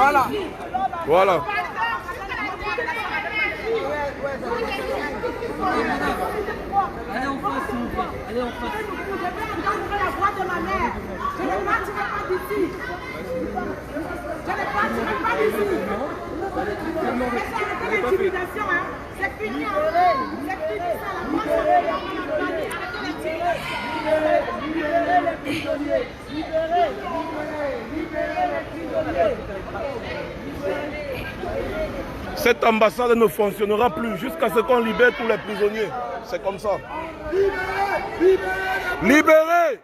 Voilà. Voilà. Allez en face, s'il vous plaît. Allez en face. La voix de ma mère. Je ne partirai pas d'ici. Je ne partirai pas d'ici. Mais ça arrêté l'intimidation, hein. C'est fini, hein. C'est fini, ça. La voix de ma mère, on a arrêté l'intimidation. Libérez les prisonniers. Libérez les prisonniers. Cette ambassade ne fonctionnera plus jusqu'à ce qu'on libère tous les prisonniers. C'est comme ça. Libérez! Libérez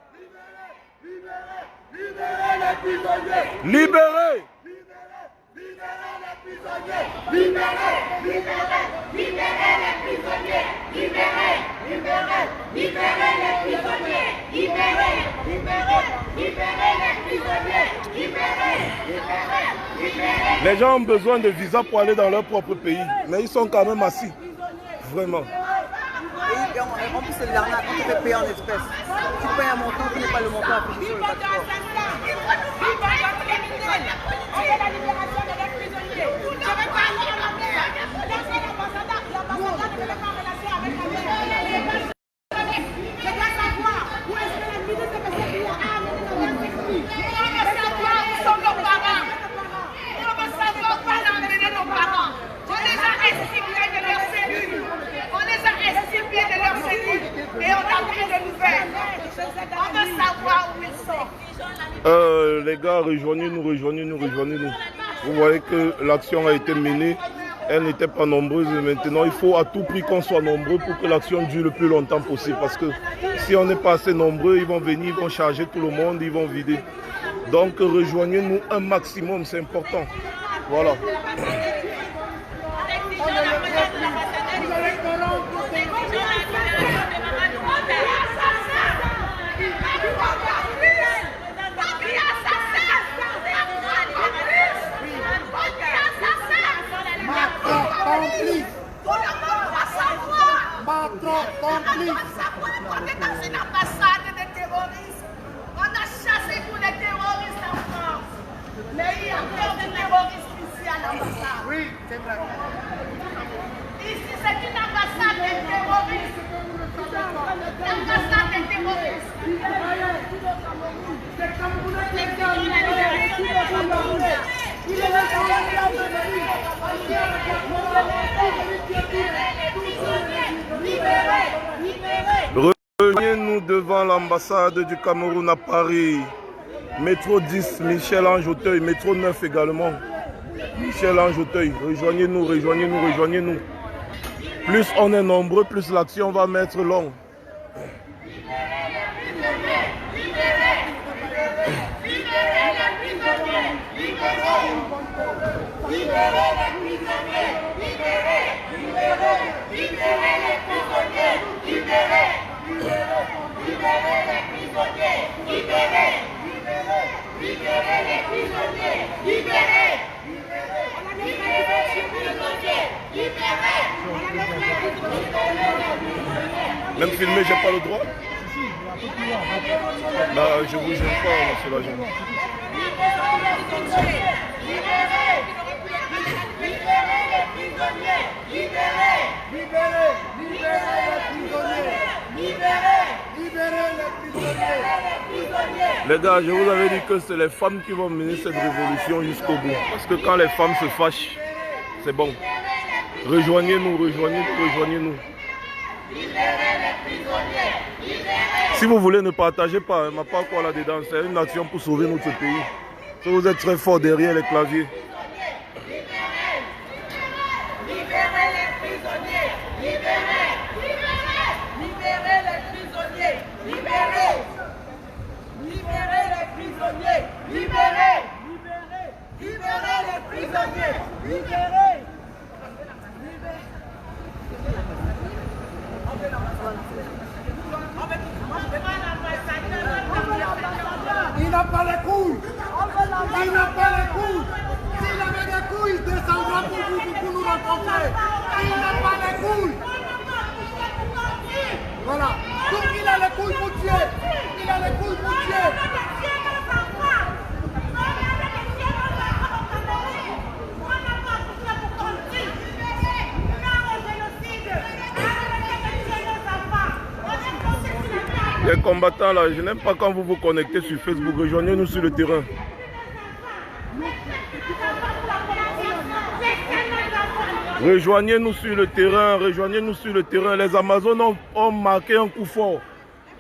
les prisonniers. Libérez! Libérez les prisonniers. Libérez les prisonniers. Libérez les prisonniers. Les gens ont besoin de visa pour aller dans leur propre pays, mais ils sont quand même assis. Vraiment. Et en plus, c'est de l'arnaque, on te fait payer en espèces. Tu payes un montant, tu n'es pas le montant affiché sur le passeport. On veut la libération de leurs prisonniers. Je vais parler à ma mère. L'ambassadeur ne veut pas relation avec ma mère. Je dois savoir où est-ce que la ministre de ce pays a amené dans leur pays. On veut savoir où sont nos parents. On veut savoir où on a amené nos parents. On les a extirpés de leur cellule. On les a extirpés de leur cellule. Et on a pris de nouvelles. On veut savoir où ils sont. Les gars, rejoignez-nous. Vous voyez que l'action a été menée. Elle n'était pas nombreuse. Maintenant, il faut à tout prix qu'on soit nombreux pour que l'action dure le plus longtemps possible. Parce que si on n'est pas assez nombreux, ils vont venir, ils vont charger tout le monde, ils vont vider. Donc, rejoignez-nous un maximum, c'est important. Voilà. On est dans une ambassade de terroristes. On a chassé tous les terroristes en France. Mais il y a encore des terroristes ici à l'ambassade. Oui, c'est vrai. Ici, c'est une ambassade de terroristes. L'ambassade des terroristes. Rejoignez-nous devant l'ambassade du Cameroun à Paris. Métro 10, Michel-Ange Auteuil. Métro 9 également. Michel-Ange Auteuil. Rejoignez-nous. Plus on est nombreux, plus l'action va mettre long. Même filmer, j'ai pas le droit. Bah, je vous gêne pas, monsieur l'agent. Les gars, je vous avais dit que c'est les femmes qui vont mener cette révolution jusqu'au bout. Parce que quand les femmes se fâchent, c'est bon. Rejoignez-nous. Si vous voulez, ne partagez pas, hein, ma part quoi là-dedans. C'est une action pour sauver notre pays. Si vous êtes très fort derrière les claviers. Il n'a pas les couilles. Il n'a pas les couilles. S'il avait des couilles, il descendra pour vous, pour nous rencontrer. Il n'a pas les couilles. Voilà. Donc il a les couilles pour tuer. Il a les couilles pour tuer. combattants là, je n'aime pas quand vous vous connectez sur Facebook. Rejoignez-nous sur le terrain. Rejoignez-nous sur le terrain, rejoignez-nous sur le terrain. Les Amazones ont marqué un coup fort.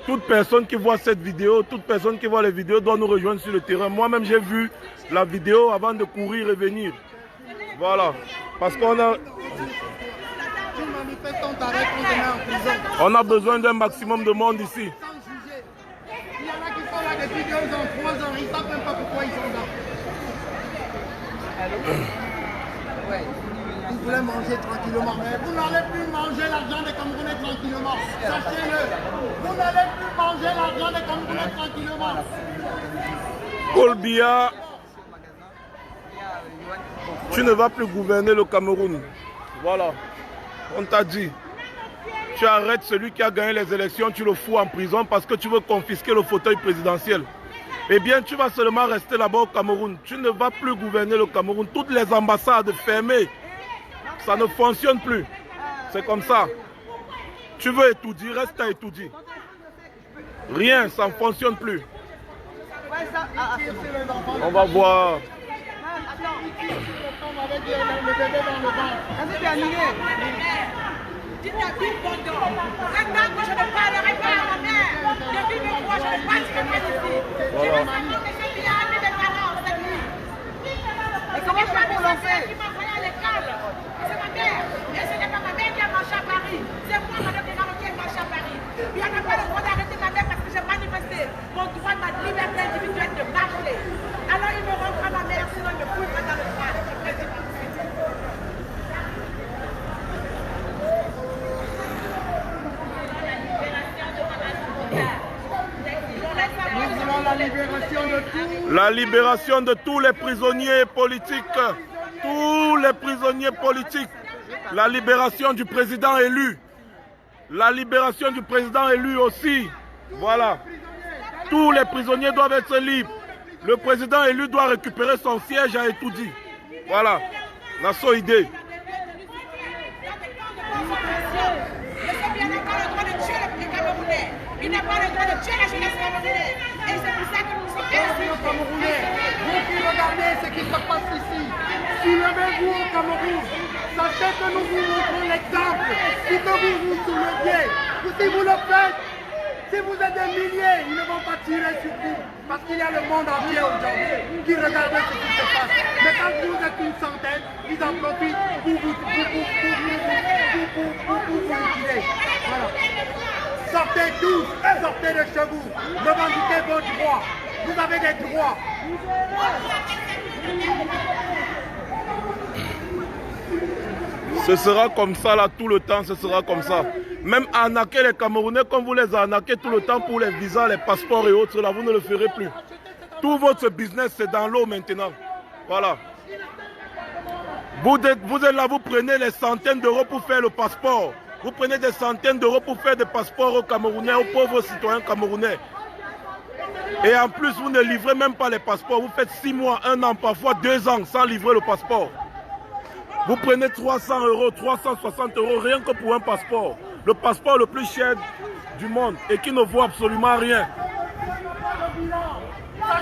Toute personne qui voit cette vidéo, toute personne qui voit les vidéos doit nous rejoindre sur le terrain. Moi-même, j'ai vu la vidéo avant de courir et venir. Voilà. Parce qu'on a... On a besoin d'un maximum de monde ici. Il y en a qui sont là depuis 2 ans, 3 ans, ils ne savent même pas pourquoi ils sont là. Vous voulez manger tranquillement, mais vous n'allez plus manger l'argent des Camerounais tranquillement. Sachez-le. Vous n'allez plus manger l'argent des Camerounais tranquillement. Paul Biya, tu ne vas plus gouverner le Cameroun. Voilà. On t'a dit. Tu arrêtes celui qui a gagné les élections, tu le fous en prison parce que tu veux confisquer le fauteuil présidentiel. Eh bien, tu vas seulement rester là-bas au Cameroun. Tu ne vas plus gouverner le Cameroun. Toutes les ambassades fermées. Ça ne fonctionne plus. C'est comme ça. Tu veux étudier, reste à étudier. Rien, ça ne fonctionne plus. On va voir. Dites à Bill Bondo, maintenant que je ne parlerai pas à ma mère, depuis 2 mois, je ne passerai pas ici. Je veux savoir que j'ai bien amené mes parents cette nuit. Et ce n'est pas mes enfants qui m'ont envoyé à l'école. C'est ma mère. Et ce n'est pas ma mère qui a marché à Paris. C'est moi, madame de Maroc, qui a marché à Paris. Il n'y a pas le droit d'arrêter ma mère parce que j'ai manifesté mon droit de ma liberté individuelle de marcher. Alors il me rendra ma mère, sinon il me fouillera dans le bras. La libération de tous les prisonniers politiques. Tous les prisonniers politiques. La libération du président élu. La libération du président élu aussi. Voilà. Tous les prisonniers doivent être libres. Le président élu doit récupérer son siège à Etoudi. Voilà. La seule idée. Il n'a pas le droit de tuer la jeunesse camerounaise. Et c'est pour ça que nous sommes Camerounais, vous qui regardez ce qui se passe ici, soulevez-vous au Cameroun. Sachez que nous vous montrons l'exemple. Si que vous vous souleviez, si vous le faites, si vous êtes des milliers, ils ne vont pas tirer sur vous. Parce qu'il y a le monde entier aujourd'hui qui regarde ce qui se passe. Mais quand vous êtes une centaine, ils en profitent pour vous tuer. Voilà. Sortez tous, sortez de chez vous, revendiquez vos droits. Vous avez des droits. Ce sera comme ça là tout le temps, ce sera comme ça. Même arnaquer les Camerounais comme vous les arnaquez tout le temps pour les visas, les passeports et autres, là vous ne le ferez plus. Tout votre business c'est dans l'eau maintenant. Voilà. Vous êtes là, vous prenez les centaines d'euros pour faire le passeport. Vous prenez des centaines d'euros pour faire des passeports aux Camerounais, aux pauvres citoyens camerounais. Et en plus, vous ne livrez même pas les passeports. Vous faites 6 mois, 1 an, parfois 2 ans sans livrer le passeport. Vous prenez 300 euros, 360 euros rien que pour un passeport. Le passeport le plus cher du monde et qui ne vaut absolument rien.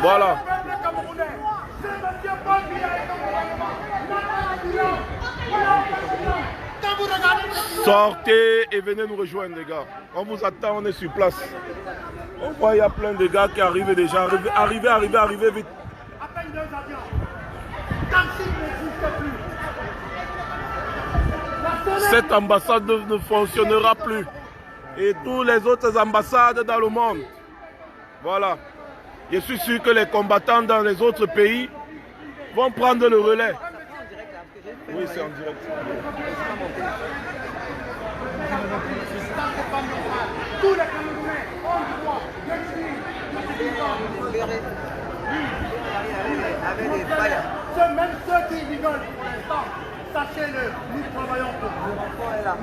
Voilà. Sortez et venez nous rejoindre les gars. On vous attend, on est sur place. On voit il y a plein de gars qui arrivent déjà. Arrivez vite. À peine 2 avions. Taxi n'existe plus. Cette ambassade ne fonctionnera plus. Et toutes les autres ambassades dans le monde. Voilà. Je suis sûr que les combattants dans les autres pays vont prendre le relais. Oui, c'est en direct. Tous les Camerounais ont droit de libérer avec des failles. Même ceux qui rigolent pour l'instant, sachez-le, nous travaillons pour vous.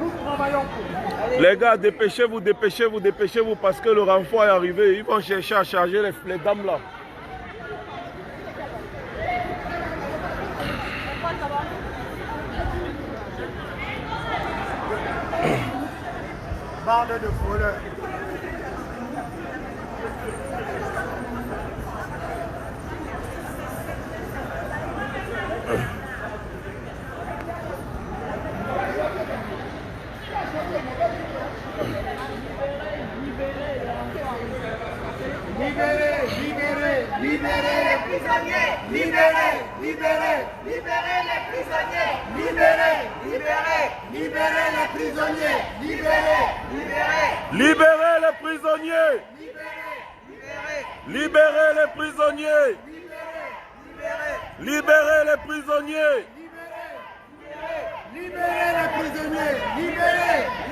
Nous travaillons pour vous. Les gars, dépêchez-vous parce que le renfort est arrivé. Ils vont chercher à charger les dames là. Bande de voleurs. Libérez les prisonniers. Libérez les prisonniers. Libérez les prisonniers. Libérez les prisonniers. Libérez. Libérez les prisonniers.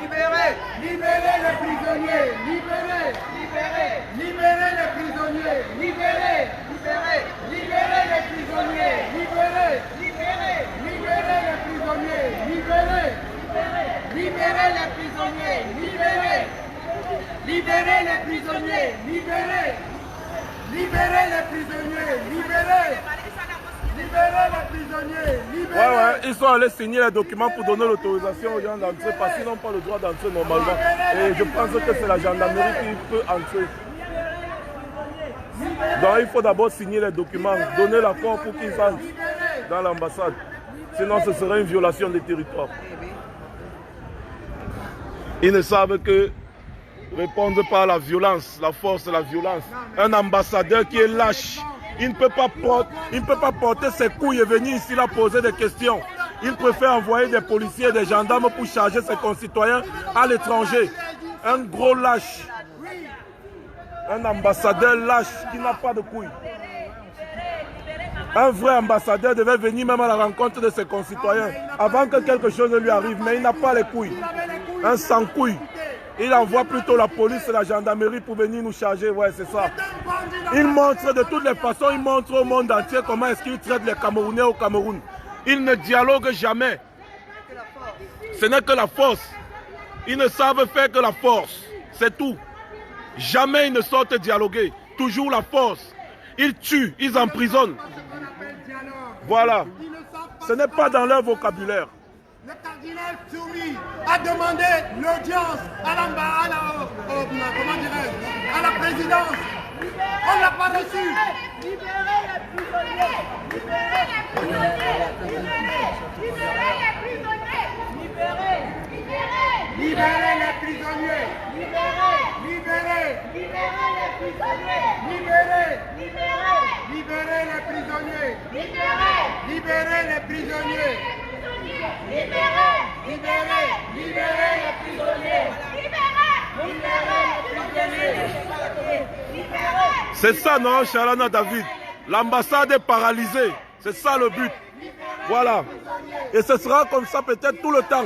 Libérez. Libérez les prisonniers. Libérez. Libérez les prisonniers. Libérez. Libérez les prisonniers. Libérez. Libérez les prisonniers. Libérez. Libérez les prisonniers. Libérez. Libérez les prisonniers. Libérez. Libérez les prisonniers. Libérez. Ouais, ils sont allés signer les documents pour donner l'autorisation aux gens d'entrer parce qu'ils n'ont pas le droit d'entrer normalement. Et je pense que c'est la gendarmerie qui peut entrer. Donc il faut d'abord signer les documents, donner l'accord pour qu'ils entrent dans l'ambassade. Sinon ce serait une violation des territoires. Ils ne savent que répondre par la violence, la force, la violence. Un ambassadeur qui est lâche, il ne peut pas porter ses couilles et venir ici là poser des questions. Il préfère envoyer des policiers et des gendarmes pour charger ses concitoyens à l'étranger. Un gros lâche. Un ambassadeur lâche qui n'a pas de couilles. Un vrai ambassadeur devait venir même à la rencontre de ses concitoyens avant que quelque chose ne lui arrive, mais il n'a pas les couilles. Un sans couilles. Il envoie plutôt la police et la gendarmerie pour venir nous charger. Ouais, c'est ça. Il montre de toutes les façons, il montre au monde entier comment est-ce qu'il traite les Camerounais au Cameroun. Ils ne dialoguent jamais. Ce n'est que la force. Ils ne savent faire que la force. C'est tout. Jamais ils ne sortent dialoguer. Toujours la force. Ils tuent, ils emprisonnent. Voilà. Ce n'est pas dans leur vocabulaire. Le cardinal Tchoumi a demandé l'audience à la présidence. On ne l'a pas reçu. Libérez les prisonniers. Libérez les prisonniers. Libérez les prisonniers. Libérez. Libérez les prisonniers. Libérez. Libérez. Libérez les prisonniers. Libérez. Libérez. Libérez les prisonniers. Libérez. Libérez les prisonniers. Libérez. Libérez. Libérez les prisonniers. C'est ça, non, Charlana David? L'ambassade est paralysée. C'est ça le but. Voilà. Et ce sera comme ça peut-être tout le temps.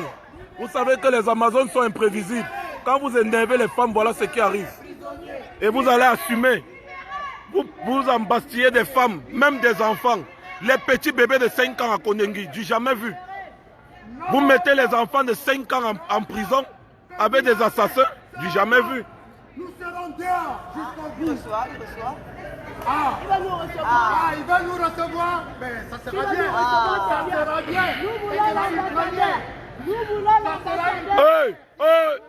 Vous savez que les Amazones sont imprévisibles. Quand vous énervez les femmes, voilà ce qui arrive. Et vous allez assumer. Vous embastillez des femmes, même des enfants. Les petits bébés de 5 ans à Konengi, du jamais vu. Vous mettez les enfants de 5 ans en prison avec des assassins, du jamais vu. Nous serons dehors jusqu'au bout. Il reçoit. Ah, il va nous recevoir. Il va nous recevoir. Mais ça sera bien. Ça sera bien. Nous voulons l'ambassadeur. Nous voulons l'ambassadeur.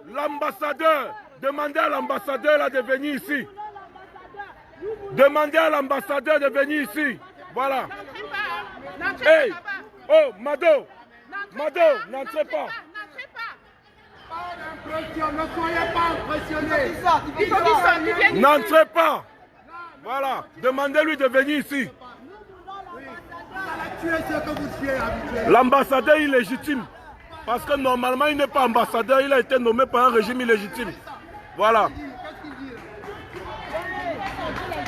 L'ambassadeur. Demandez à l'ambassadeur là de venir ici. Demandez à l'ambassadeur de venir ici. Voilà. Hey. Oh, Mado. Mado, n'entrez pas. Ne soyez pas impressionnés. Il faut qu'il sorte. N'entrez pas. Voilà. Demandez-lui de venir ici. L'ambassadeur illégitime. Parce que normalement, il n'est pas ambassadeur. Il a été nommé par un régime illégitime. Voilà.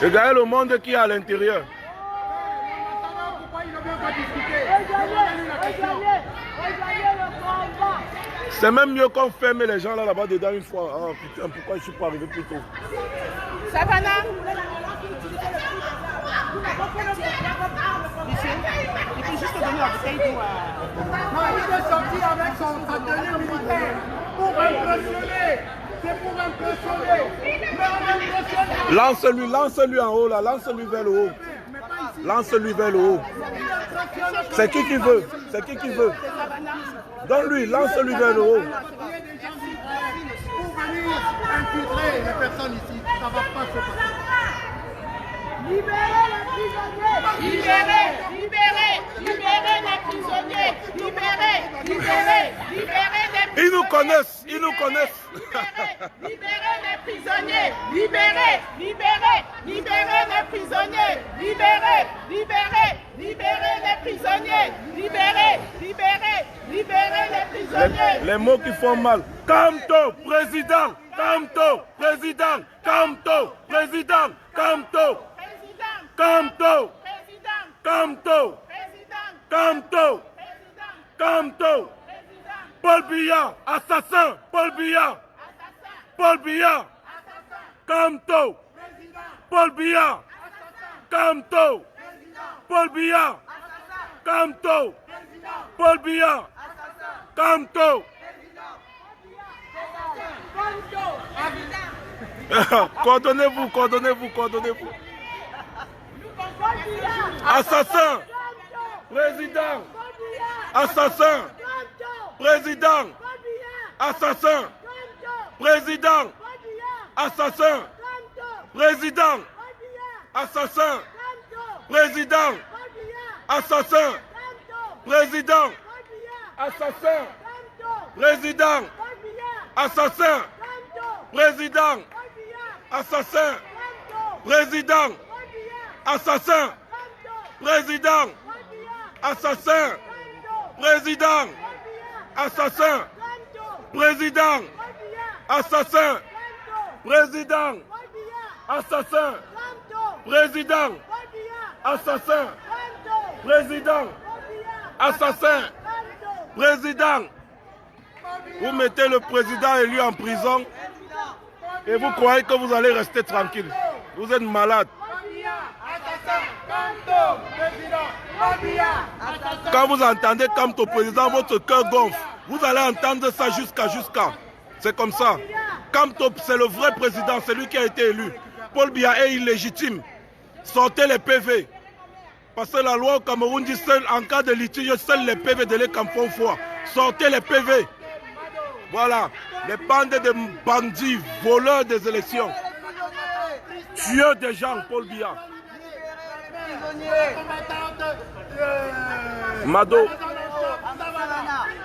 Regardez le monde qui est à l'intérieur. C'est même mieux qu'on ferme les gens là-bas dedans une fois. Ah putain, pourquoi je ne suis pas arrivé plus tôt? Savannah. Il faut juste donner la bouteille d'eau Non, il est sorti avec sa tenue militaire pour impressionner. C'est pour impressionner. Lance-lui en haut là, lance-lui vers le haut. Lance-lui vers le haut. C'est qui veut? C'est qui veut? Donne-lui, lance-lui vers le haut. Pour venir infiltrer les personnes ici. Ça va pas se passer. Libérez les prisonniers. Libérez, libérez, libérez les prisonniers. Libérez, libérez, libérez les prisonniers. Ils nous connaissent, ils nous connaissent. Libérez les prisonniers. Libérez, libérez, libérez les prisonniers. Libérez, libérez, libérez les prisonniers. Libérez, libérez, libérez les prisonniers. Les mots qui font mal. Kamto, président. Kamto, président. Kamto, président. Kamto. Kamto. Kamto. Kamto. Kamto. Paul Biya, assassin. Paul Biya. Paul Biya. Kamto. Paul Biya. Kamto. Paul Biya. Kamto. Paul Biya. Kamto. Coordonnez-vous, coordonnez-vous, coordonnez-vous. Assassin. Président. Assassin. Président. Assassin. Président. Assassin. Président. Assassin. Président. Assassin. Président. Assassin. Président. Assassin. Président. Assassin. Président. Assassin. Président. Assassin. Président. Assassin. Président. Assassin. Président. Assassin. Président. Assassin. Président. Assassin. Président. Vous mettez le président élu en prison et vous croyez que vous allez rester tranquille. Vous êtes malade. Quand vous entendez Kamto président, votre cœur gonfle. Vous allez entendre ça jusqu'à. C'est comme ça. Kamto, c'est le vrai président, c'est lui qui a été élu. Paul Biya est illégitime. Sortez les PV. Parce que la loi au Cameroun dit seul, en cas de litige, seuls les PV de l'écam font foi. Sortez les PV. Voilà. Les bandes de bandits, voleurs des élections. Tueurs des gens, Paul Biya. Mado,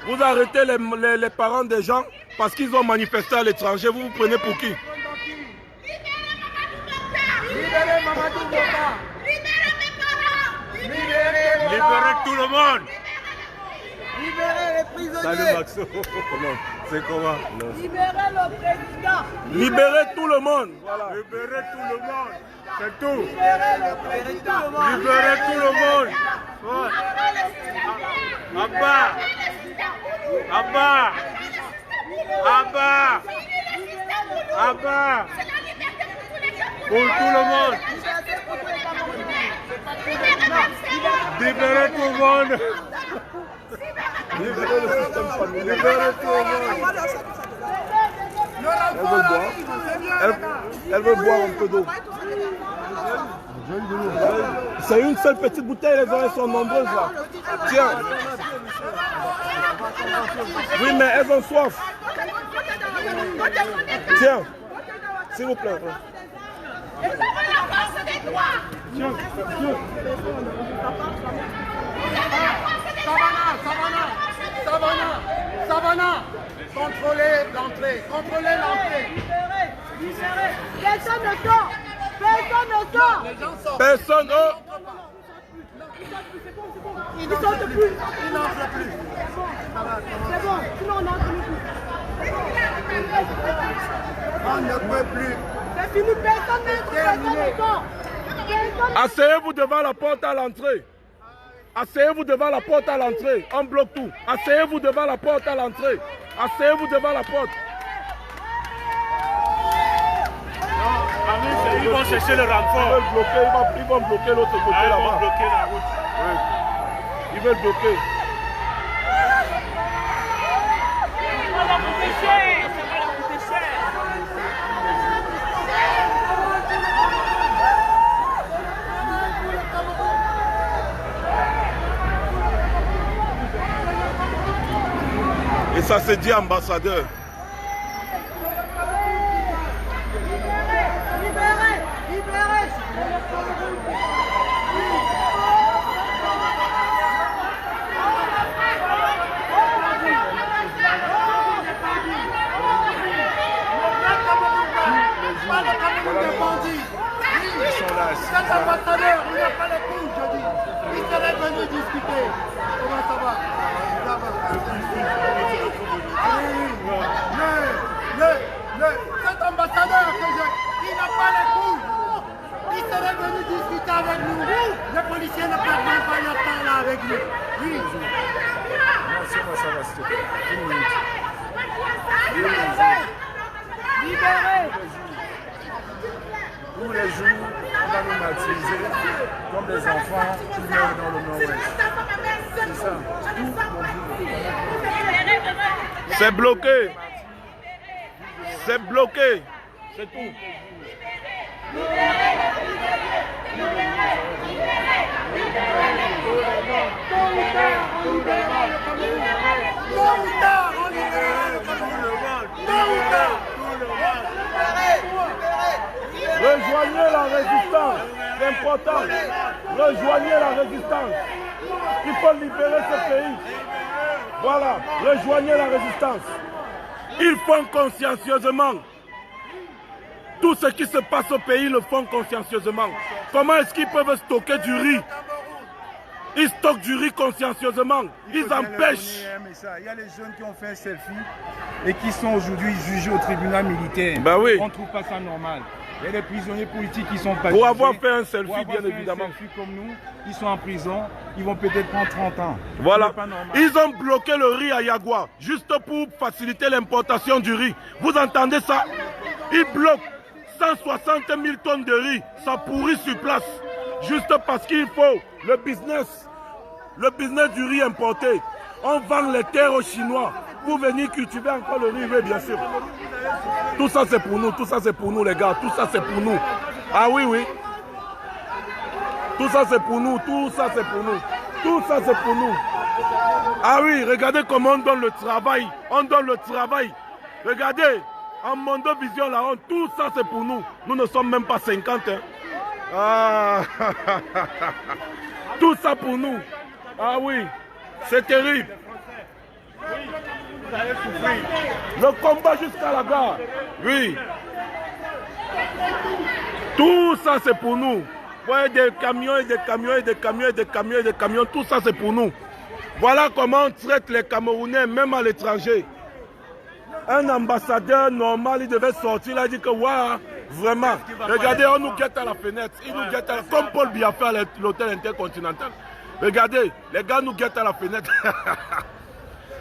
vous arrêtez les parents des gens parce qu'ils ont manifesté à l'étranger. Vous vous prenez pour qui? Libérez Mamadou Bouba. Libérez tout le monde. Libérez les prisonniers. Salut Maxo. Comment? C'est comment? Non. Libérez le président. Libérez tout le monde. Voilà. Libérez tout le monde. C'est tout. Libérez le président. Libérez tout le monde. Ouais. Abba. Abba. Abba. Abba. Pour tout le monde. Libérez tout le monde. Libérez le système familial. Libérez tout le monde. Elle veut boire un peu d'eau. C'est une seule petite bouteille, les oreilles sont nombreuses là. Tiens. Oui, mais elles ont soif. Tiens. S'il vous plaît. Tiens. Savannah, contrôlez l'entrée, Libérez. Personne ne sort. Personne ne sort. Les gens sortent. Personne. Oh. Ils ne sortent plus. Ils n'entrent plus. C'est bon. Sinon on n'entre plus. On ne peut plus. C'est fini. Personne n'entre. Personne ne sort. Asseyez-vous devant la porte à l'entrée. Asseyez-vous devant la porte à l'entrée. On bloque tout. Asseyez-vous devant la porte à l'entrée. Asseyez-vous devant la porte. Ils vont chercher le renfort. Ils vont bloquer l'autre côté Ils là-bas. vont bloquer la route. Oui. Ils veulent bloquer. Ça va coûter cher. Ça va leur coûter cher. Et ça se dit ambassadeur. jours. Non, c'est moi, ça va, s'il te plaît. Une minute. Libérez. Tous les jours, on va nous martyriser comme des enfants qui meurent dans le nord-ouest. C'est ça. C'est bloqué. C'est bloqué. C'est tout. Rejoignez la résistance, c'est important. Rejoignez la résistance. Il faut libérer ce pays. Voilà, rejoignez la résistance. Ils font consciencieusement. Tout ce qui se passe au pays le font consciencieusement. Comment est-ce qu'ils peuvent stocker du riz? Ils stockent du riz consciencieusement. Ils empêchent. Il y a les jeunes qui ont fait un selfie et qui sont aujourd'hui jugés au tribunal militaire. Ben oui. On ne trouve pas ça normal. Il y a des prisonniers politiques qui sont pas Pour jugés. avoir fait un selfie, Pour avoir bien fait évidemment. Un selfie comme nous, ils sont en prison. Ils vont peut-être prendre 30 ans. Voilà. Pas normal. Ils ont bloqué le riz à Yagua, juste pour faciliter l'importation du riz. Vous entendez ça? Ils bloquent 160 000 tonnes de riz. Ça pourrit sur place. Juste parce qu'il faut le business du riz importé. On vend les terres aux Chinois pour venir cultiver encore le riz, oui, bien sûr. Tout ça c'est pour nous, tout ça c'est pour nous les gars, tout ça c'est pour nous. Ah oui, oui. Tout ça c'est pour nous, tout ça c'est pour nous. Tout ça c'est pour nous. Ah oui, regardez comment on donne le travail. On donne le travail. Regardez, en Mondo Vision là, tout ça c'est pour nous. Nous ne sommes même pas 50. Hein. Ah. Tout ça pour nous. Ah oui, c'est terrible. Le combat jusqu'à la gare. Oui. Tout ça c'est pour nous. Vous voyez des camions et des camions et des camions et des camions et des camions. Tout ça c'est pour nous. Voilà comment on traite les Camerounais, même à l'étranger. Un ambassadeur normal, il devait sortir, il a dit que waouh, vraiment. Regardez, on nous guette à la fenêtre. Ils nous guettent comme Paul Biya fait à l'hôtel intercontinental. Regardez, les gars nous guettent à la fenêtre.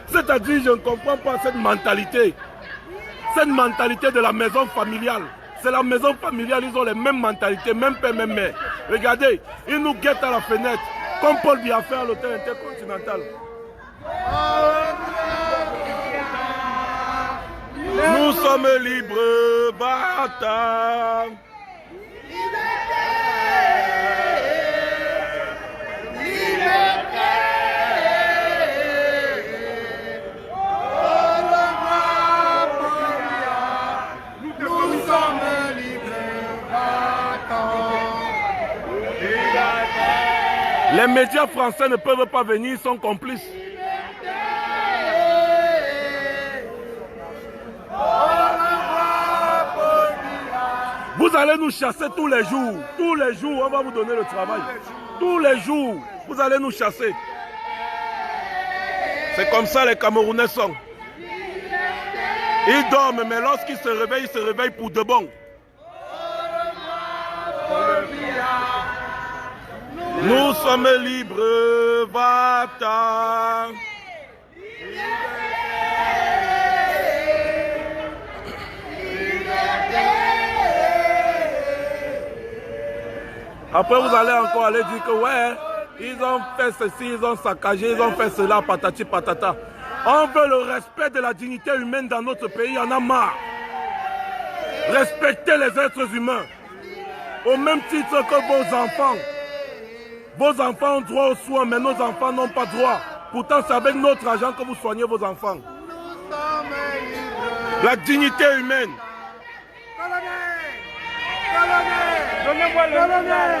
C'est-à-dire, je ne comprends pas cette mentalité. Cette mentalité de la maison familiale. C'est la maison familiale, ils ont les mêmes mentalités, même père, même mère. Regardez, ils nous guettent à la fenêtre, comme Paul Biya fait à l'hôtel intercontinental. Nous sommes libres, bâtards. Les médias français ne peuvent pas venir, ils sont complices. Vous allez nous chasser tous les jours. Tous les jours, on va vous donner le travail. Tous les jours, vous allez nous chasser. C'est comme ça les Camerounais sont. Ils dorment, mais lorsqu'ils se réveillent pour de bon. Nous sommes libres, va-t'en. Après, vous allez encore aller dire que ouais, ils ont fait ceci, ils ont saccagé, ils ont fait cela, patati patata. On veut le respect de la dignité humaine dans notre pays, on a marre. Respectez les êtres humains. Au même titre que vos enfants. Vos enfants ont droit aux soins, mais nos enfants n'ont pas droit. Pourtant, c'est avec notre argent que vous soignez vos enfants. La dignité humaine. Donnez-moi le colonel.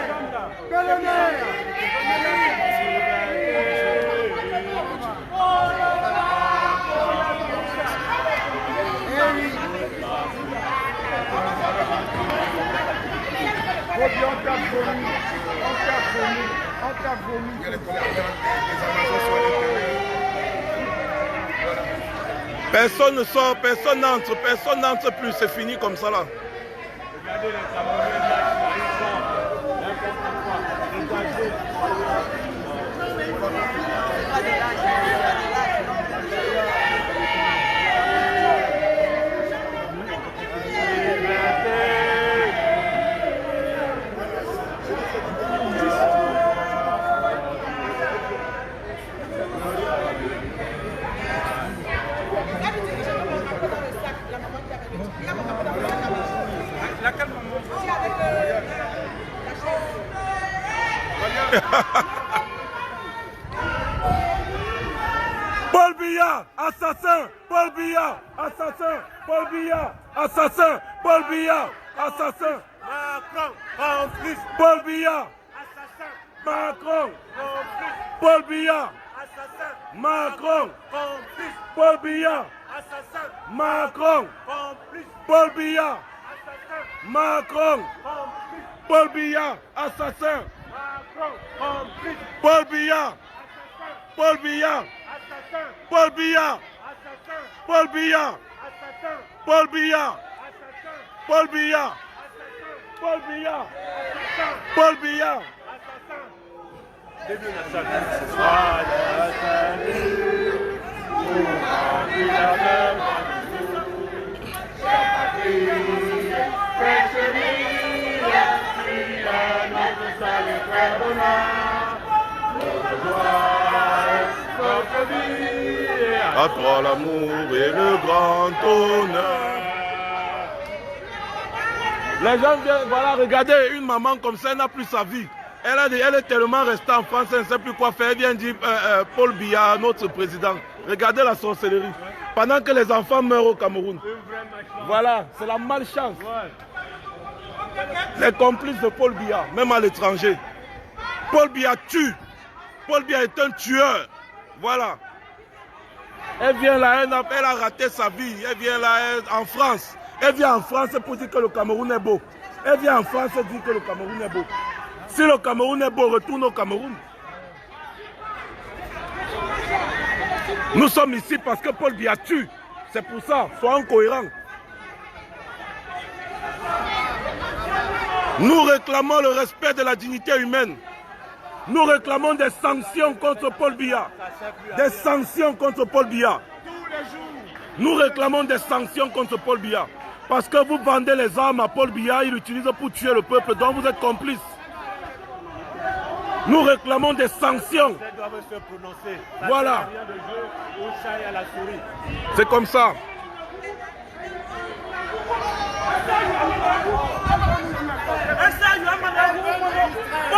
Personne ne sort, personne n'entre plus, c'est fini comme ça là. Regardez les Camerounais là, ils sont Paul Biya, assassin. Paul Biya, assassin. Paul Biya, assassin. Paul Biya, assassin. Macron, complice. Paul Biya, assassin. Macron, complice. Paul Biya, assassin. Macron, complice. Paul Biya, assassin. Macron, complice. Paul Biya, assassin. Macron, complice. Paul Biya, assassin. Macron, complice. Paul Biya, Paul Biya, Paul Biya, Paul Biya, Paul Biya, Paul Biya, Paul Biya, Paul Biya. À toi l'amour et le grand honneur. Les gens viennent, voilà, regardez, une maman comme ça, elle n'a plus sa vie. Elle est tellement restée en France, elle ne sait plus quoi faire. Elle vient dire Paul Biya, notre président. Regardez la sorcellerie. Pendant que les enfants meurent au Cameroun. Voilà, c'est la malchance. Les complices de Paul Biya, même à l'étranger. Paul Biya tue. Paul Biya est un tueur. Voilà. Elle vient là, elle a raté sa vie. Elle vient là, en France. Elle vient en France pour dire que le Cameroun est beau. Elle vient en France pour dire que le Cameroun est beau. Si le Cameroun est beau, retourne au Cameroun. Nous sommes ici parce que Paul Biya tue. C'est pour ça, soyons cohérents. Nous réclamons le respect de la dignité humaine. Nous réclamons des sanctions contre Paul Biya. Des sanctions contre Paul Biya. Nous réclamons des sanctions contre Paul Biya. Parce que vous vendez les armes à Paul Biya, il l'utilise pour tuer le peuple, donc vous êtes complices. Nous réclamons des sanctions. Voilà. C'est comme ça.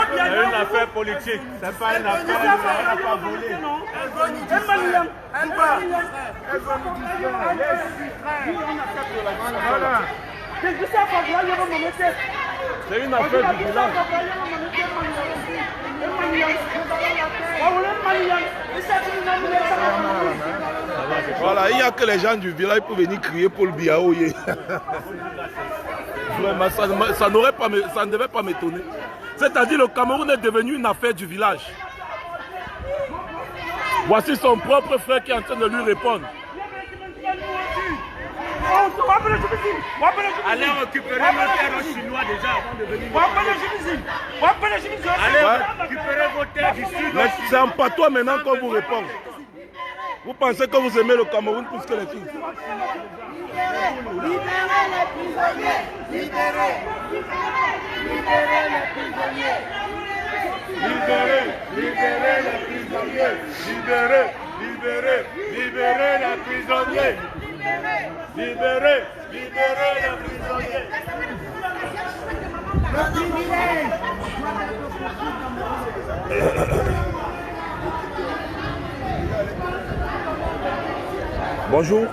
C'est une affaire politique, c'est pas une affaire, elle n'a pas volé. Elle veut nous distraire. Elle veut nous distraire. C'est une affaire du village. Voilà, il n'y a que les gens du village pour venir crier Paul Biya. Vraiment, ça ne devait pas m'étonner. C'est-à-dire le Cameroun est devenu une affaire du village. Voici son propre frère qui est en train de lui répondre. Allez récupérer nos terres chinois déjà avant de venir. Allez récupérer vos terres du sud. Mais c'est en patois maintenant qu'on vous répond. Vous pensez que vous aimez le Cameroun plus que les filles? Libérez les prisonniers. Libérez. Libérez les prisonniers. Libérez, libérez les prisonniers. Libérez, libérez, libérez les prisonniers. Libérez, libérez les prisonniers. Bonjour.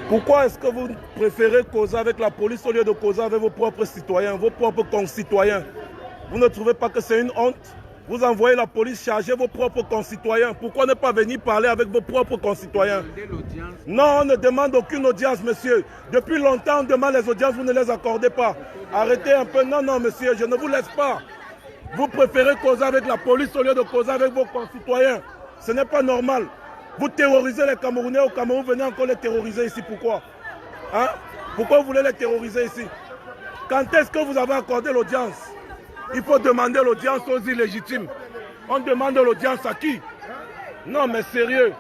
Pourquoi est-ce que vous préférez causer avec la police au lieu de causer avec vos propres citoyens, vos propres concitoyens? Vous ne trouvez pas que c'est une honte? Vous envoyez la police charger vos propres concitoyens. Pourquoi ne pas venir parler avec vos propres concitoyens? Non, on ne demande aucune audience, monsieur. Depuis longtemps, on demande les audiences, vous ne les accordez pas. Arrêtez un peu. Non, non, monsieur, je ne vous laisse pas. Vous préférez causer avec la police au lieu de causer avec vos concitoyens. Ce n'est pas normal. Vous terrorisez les Camerounais au Cameroun, venez encore les terroriser ici. Pourquoi? Hein? Pourquoi vous voulez les terroriser ici? Quand est-ce que vous avez accordé l'audience? Il faut demander l'audience aux illégitimes. On demande l'audience à qui? Non, mais sérieux.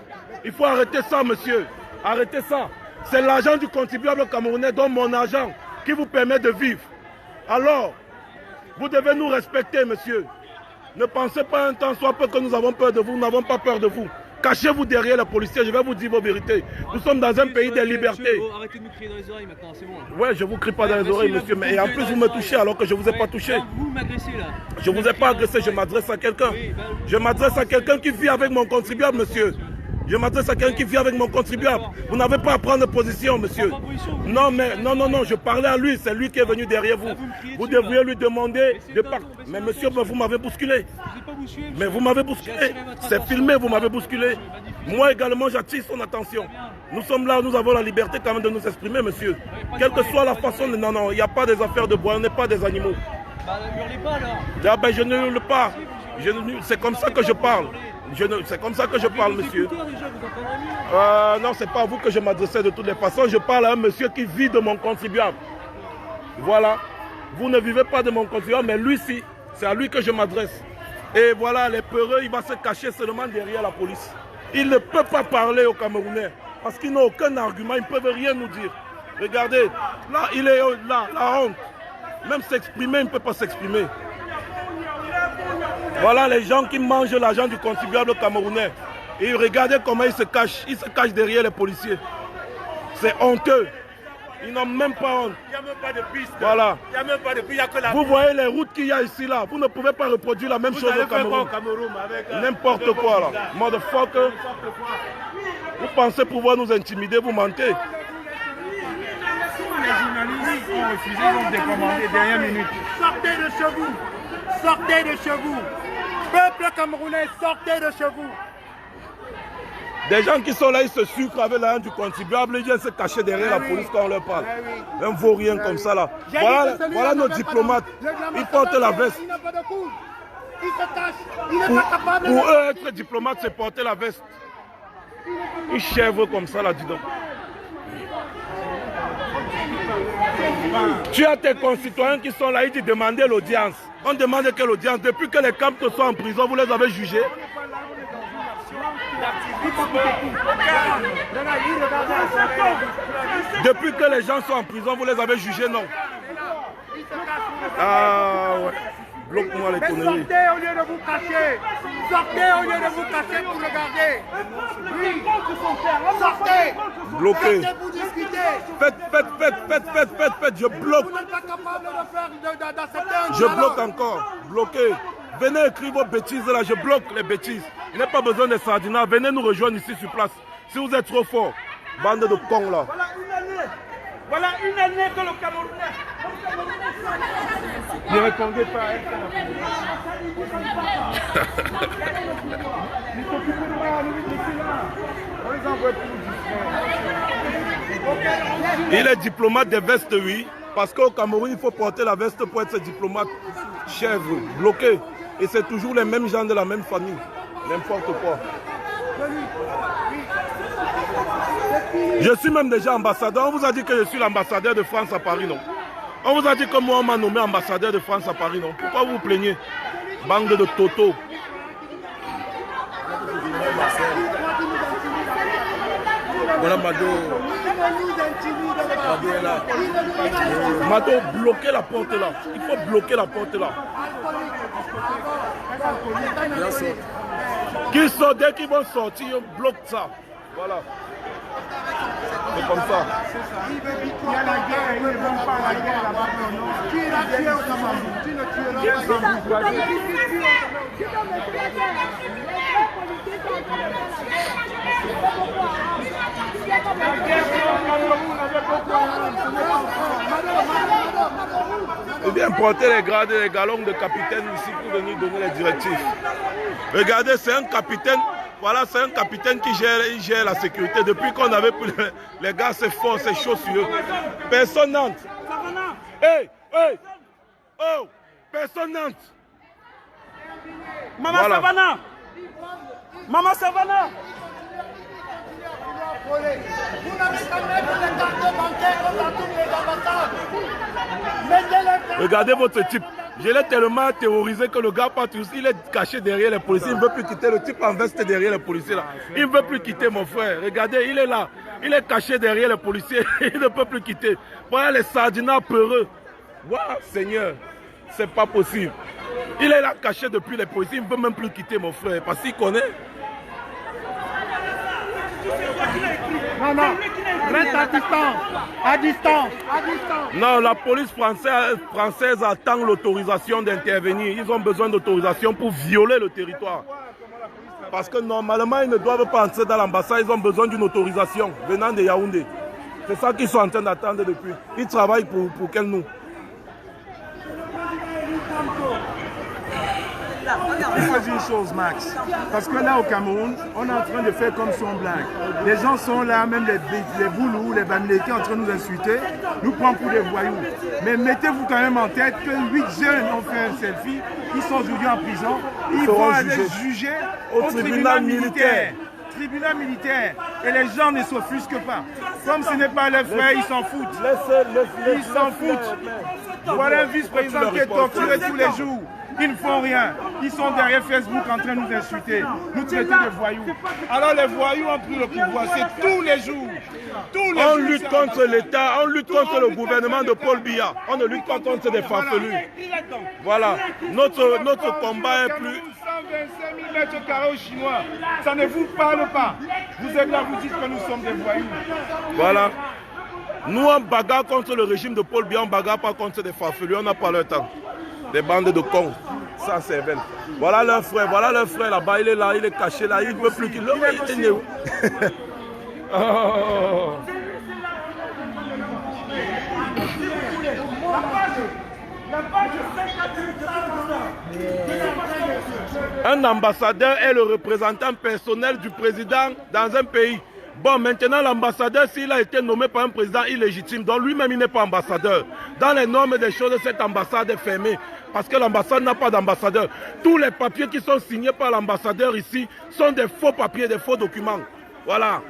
Il faut arrêter ça, monsieur. Arrêtez ça. C'est l'argent du contribuable camerounais, donc mon argent, qui vous permet de vivre. Alors, vous devez nous respecter, monsieur. Ne pensez pas un temps soit peu que nous avons peur de vous. Nous n'avons pas peur de vous. Cachez-vous derrière les policiers, je vais vous dire vos vérités. Nous sommes dans un pays des libertés. Arrêtez de nous crier dans les oreilles maintenant, c'est bon. Ouais, je vous crie pas dans les oreilles, monsieur. Mais et en plus, vous me touchez alors que je vous ai pas touché. Vous m'agressez là. Je vous ai pas agressé, je m'adresse à quelqu'un. Je m'adresse à quelqu'un qui vit avec mon contribuable, monsieur. Je m'adresse à quelqu'un qui vit avec mon contribuable. Vous n'avez pas à prendre position, monsieur. Non, mais non, je parlais à lui. C'est lui qui est venu derrière vous. Vous devriez lui demander de partir. Mais monsieur, vous m'avez bousculé. Mais vous m'avez bousculé. C'est filmé, vous m'avez bousculé. Moi également, j'attire son attention. Nous sommes là, nous avons la liberté quand même de nous exprimer, monsieur. Quelle que soit la façon de... Non, il n'y a pas des affaires de bois, on n'est pas des animaux. Bah, ne hurlez pas alors. Ah, ben, je ne hurle pas. C'est comme ça que je parle. C'est comme ça que je parle, monsieur. Non, c'est pas à vous que je m'adressais de toutes les façons. Je parle à un monsieur qui vit de mon contribuable. Voilà. Vous ne vivez pas de mon contribuable, mais lui, si. C'est à lui que je m'adresse. Et voilà, les peureux, il va se cacher seulement derrière la police. Il ne peut pas parler aux Camerounais. Parce qu'ils n'ont aucun argument, ils ne peuvent rien nous dire. Regardez, là, il est là, la honte. Même s'exprimer, il ne peut pas s'exprimer. Voilà les gens qui mangent l'argent du contribuable camerounais. Et regardez comment ils se cachent. Ils se cachent derrière les policiers. C'est honteux. Ils n'ont même pas honte. Il n'y a même pas de piste. Voilà. Il n'y a même pas de piste. Il y a que la... Vous voyez les routes qu'il y a ici là. Vous ne pouvez pas reproduire la même chose au Cameroun. N'importe quoi là. Motherfucker. Vous pensez pouvoir nous intimider, vous mentez. Les journalistes ont refusé, ils ont décommandé dernière minute. Sortez de chez vous. Sortez de chez vous. Peuple camerounais, sortez de chez vous. Des gens qui sont là, ils se sucrent avec l'argent du contribuable, ils viennent se cacher derrière la police quand on leur parle. Un vaurien comme ça là. Voilà nos diplomates. Ils portent la veste. Il n'a pas de coude. Il se cache. Il n'est pas capable. Pour eux, être diplomate, c'est porter la veste. Ils chèvrent comme ça là, dis donc. Tu as tes concitoyens qui sont là, ils te demandent l'audience. On demande quelle audience? Depuis que les Campes sont en prison, vous les avez jugés? Depuis que les gens sont en prison, vous les avez jugés, non? Ah ouais. Bloque-moi les conneries. Sortez au lieu de vous cacher. Sortez au lieu de vous cacher pour regarder. Oui. Sortez. Bloquez. Sortez pour discuter. Faites. Je bloque. Vous n'êtes pas capable de faire d'accepter un Je dialogue. bloque encore. Bloqué. Venez écrire vos bêtises là, je bloque les bêtises. Il n'y a pas besoin de sardinats. Venez nous rejoindre ici sur place. Si vous êtes trop fort, bande de cons là. Voilà une année que le Camerounais... Ne répondez pas. Il est diplomate des vestes, oui. Parce qu'au Cameroun, il faut porter la veste pour être diplomate. Chèvre, bloqué. Et c'est toujours les mêmes gens de la même famille. N'importe quoi. Je suis même déjà ambassadeur. On vous a dit que je suis l'ambassadeur de France à Paris, non? On vous a dit que moi, on m'a nommé ambassadeur de France à Paris, non? Pourquoi vous vous plaignez? Bande de Toto. Voilà Mado. Mado est là. Mado, bloquez la porte là. Il faut bloquer la porte là. Qui sort, dès qu'ils vont sortir, on bloque ça. Voilà. C'est comme ça. Il y a la guerre, ils ne vont pas à la guerre là-bas. Qui l'a tué au Cameroun? Tu ne tueras pas. Il vient porter les grades et les galons de capitaine ici pour venir donner les directives. Regardez, c'est un capitaine. Voilà, c'est un capitaine qui gère la sécurité. Depuis qu'on avait pris les gars, c'est fort, c'est chaud sur eux. Personne n'entre. Hey! Oh! Personne n'entre. Maman Savannah! Maman Savannah! Vous n'avez qu'à mettre les cartes bancaires dans toutes les ambassades. Regardez votre type. Je l'ai tellement terrorisé que le gars il est caché derrière les policiers. Il ne veut plus quitter. Le type en veste derrière les policiers là. Il ne veut plus quitter, mon frère. Regardez, il est là. Il est caché derrière les policiers. Il ne peut plus quitter. Voilà les sardinats peureux. Waouh, Seigneur. C'est pas possible. Il est là caché depuis les policiers. Il ne veut même plus quitter, mon frère. Parce qu'il connaît. Non, non, reste à distance, à distance, à distance. Non, la police française attend l'autorisation d'intervenir. Ils ont besoin d'autorisation pour violer le territoire. Parce que normalement, ils ne doivent pas entrer dans l'ambassade, ils ont besoin d'une autorisation venant de Yaoundé. C'est ça qu'ils sont en train d'attendre depuis. Ils travaillent pour quel nous? C'est une chose, Max. Parce que là, au Cameroun, on est en train de faire comme son blague. Les gens sont là, même les boulous, les bamlétés, en train de nous insulter, nous prendre pour des voyous. Mais mettez-vous quand même en tête que 8 jeunes ont fait un selfie, ils sont aujourd'hui en prison, ils vont aller juger au tribunal militaire. Tribunal militaire. Et les gens ne s'offusquent pas. Comme ce n'est pas leur frère, ils s'en foutent. Ils s'en foutent. Voilà un vice-président qui est torturé tous les jours. Ils ne font rien. Ils sont derrière Facebook en train de nous insulter, nous traiter de voyous. Alors les voyous ont pris le pouvoir. C'est tous les jours. On lutte contre l'État, on lutte contre le gouvernement de Paul Biya. On ne lutte pas contre des farfelus. Voilà. Notre combat est plus... 125 000 mètres carrés aux Chinois. Ça ne vous parle pas. Vous êtes là, vous dites que nous sommes des voyous. Voilà. Nous, on bagarre contre le régime de Paul Biya, on bagarre pas contre des farfelus. On n'a pas le temps. Des bandes de cons, sans cervelle. Voilà leur frère là-bas, il est là, il est caché là, il ne veut plus qu'il... Il est où? Oh. Un ambassadeur est le représentant personnel du président dans un pays. Bon, maintenant, l'ambassadeur, s'il a été nommé par un président illégitime, donc lui-même, il n'est pas ambassadeur. Dans les normes des choses, cette ambassade est fermée. Parce que l'ambassade n'a pas d'ambassadeur. Tous les papiers qui sont signés par l'ambassadeur ici sont des faux papiers, des faux documents. Voilà.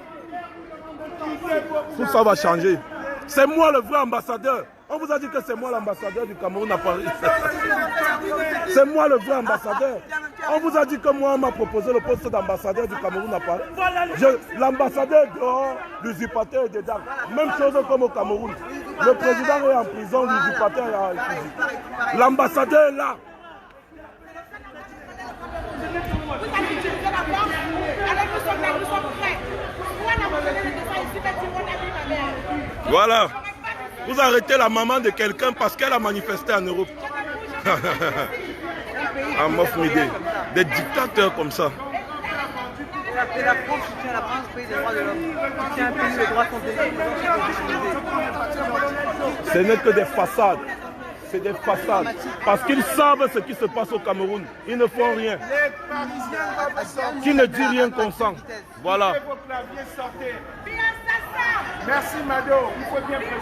Tout ça va changer. C'est moi le vrai ambassadeur. On vous a dit que c'est moi l'ambassadeur du Cameroun à Paris. C'est moi le vrai ambassadeur. On vous a dit que moi, on m'a proposé le poste d'ambassadeur du Cameroun à Paris. L'ambassadeur dehors, l'usurpateur est dedans. Même chose comme au Cameroun. Le président est en prison, l'usurpateur est en prison. L'ambassadeur est là. Vous allez utiliser la force, alors nous sommes là, nous sommes prêts. Pourquoi n'abandonner les défenses ici, mais tu vois la vie, ma mère? Voilà. Vous arrêtez la maman de quelqu'un parce qu'elle a manifesté en Europe. En Mofmide. Des dictateurs comme ça. Et la France soutient la France, pays des droits de l'homme. Soutient un pays, les droits sont des... Ce n'est que des façades. C'est des façades. Parce qu'ils savent ce qui se passe au Cameroun. Ils ne font rien. Qui ne dit rien consent. Voilà. Merci Mado. Il faut bien préciser.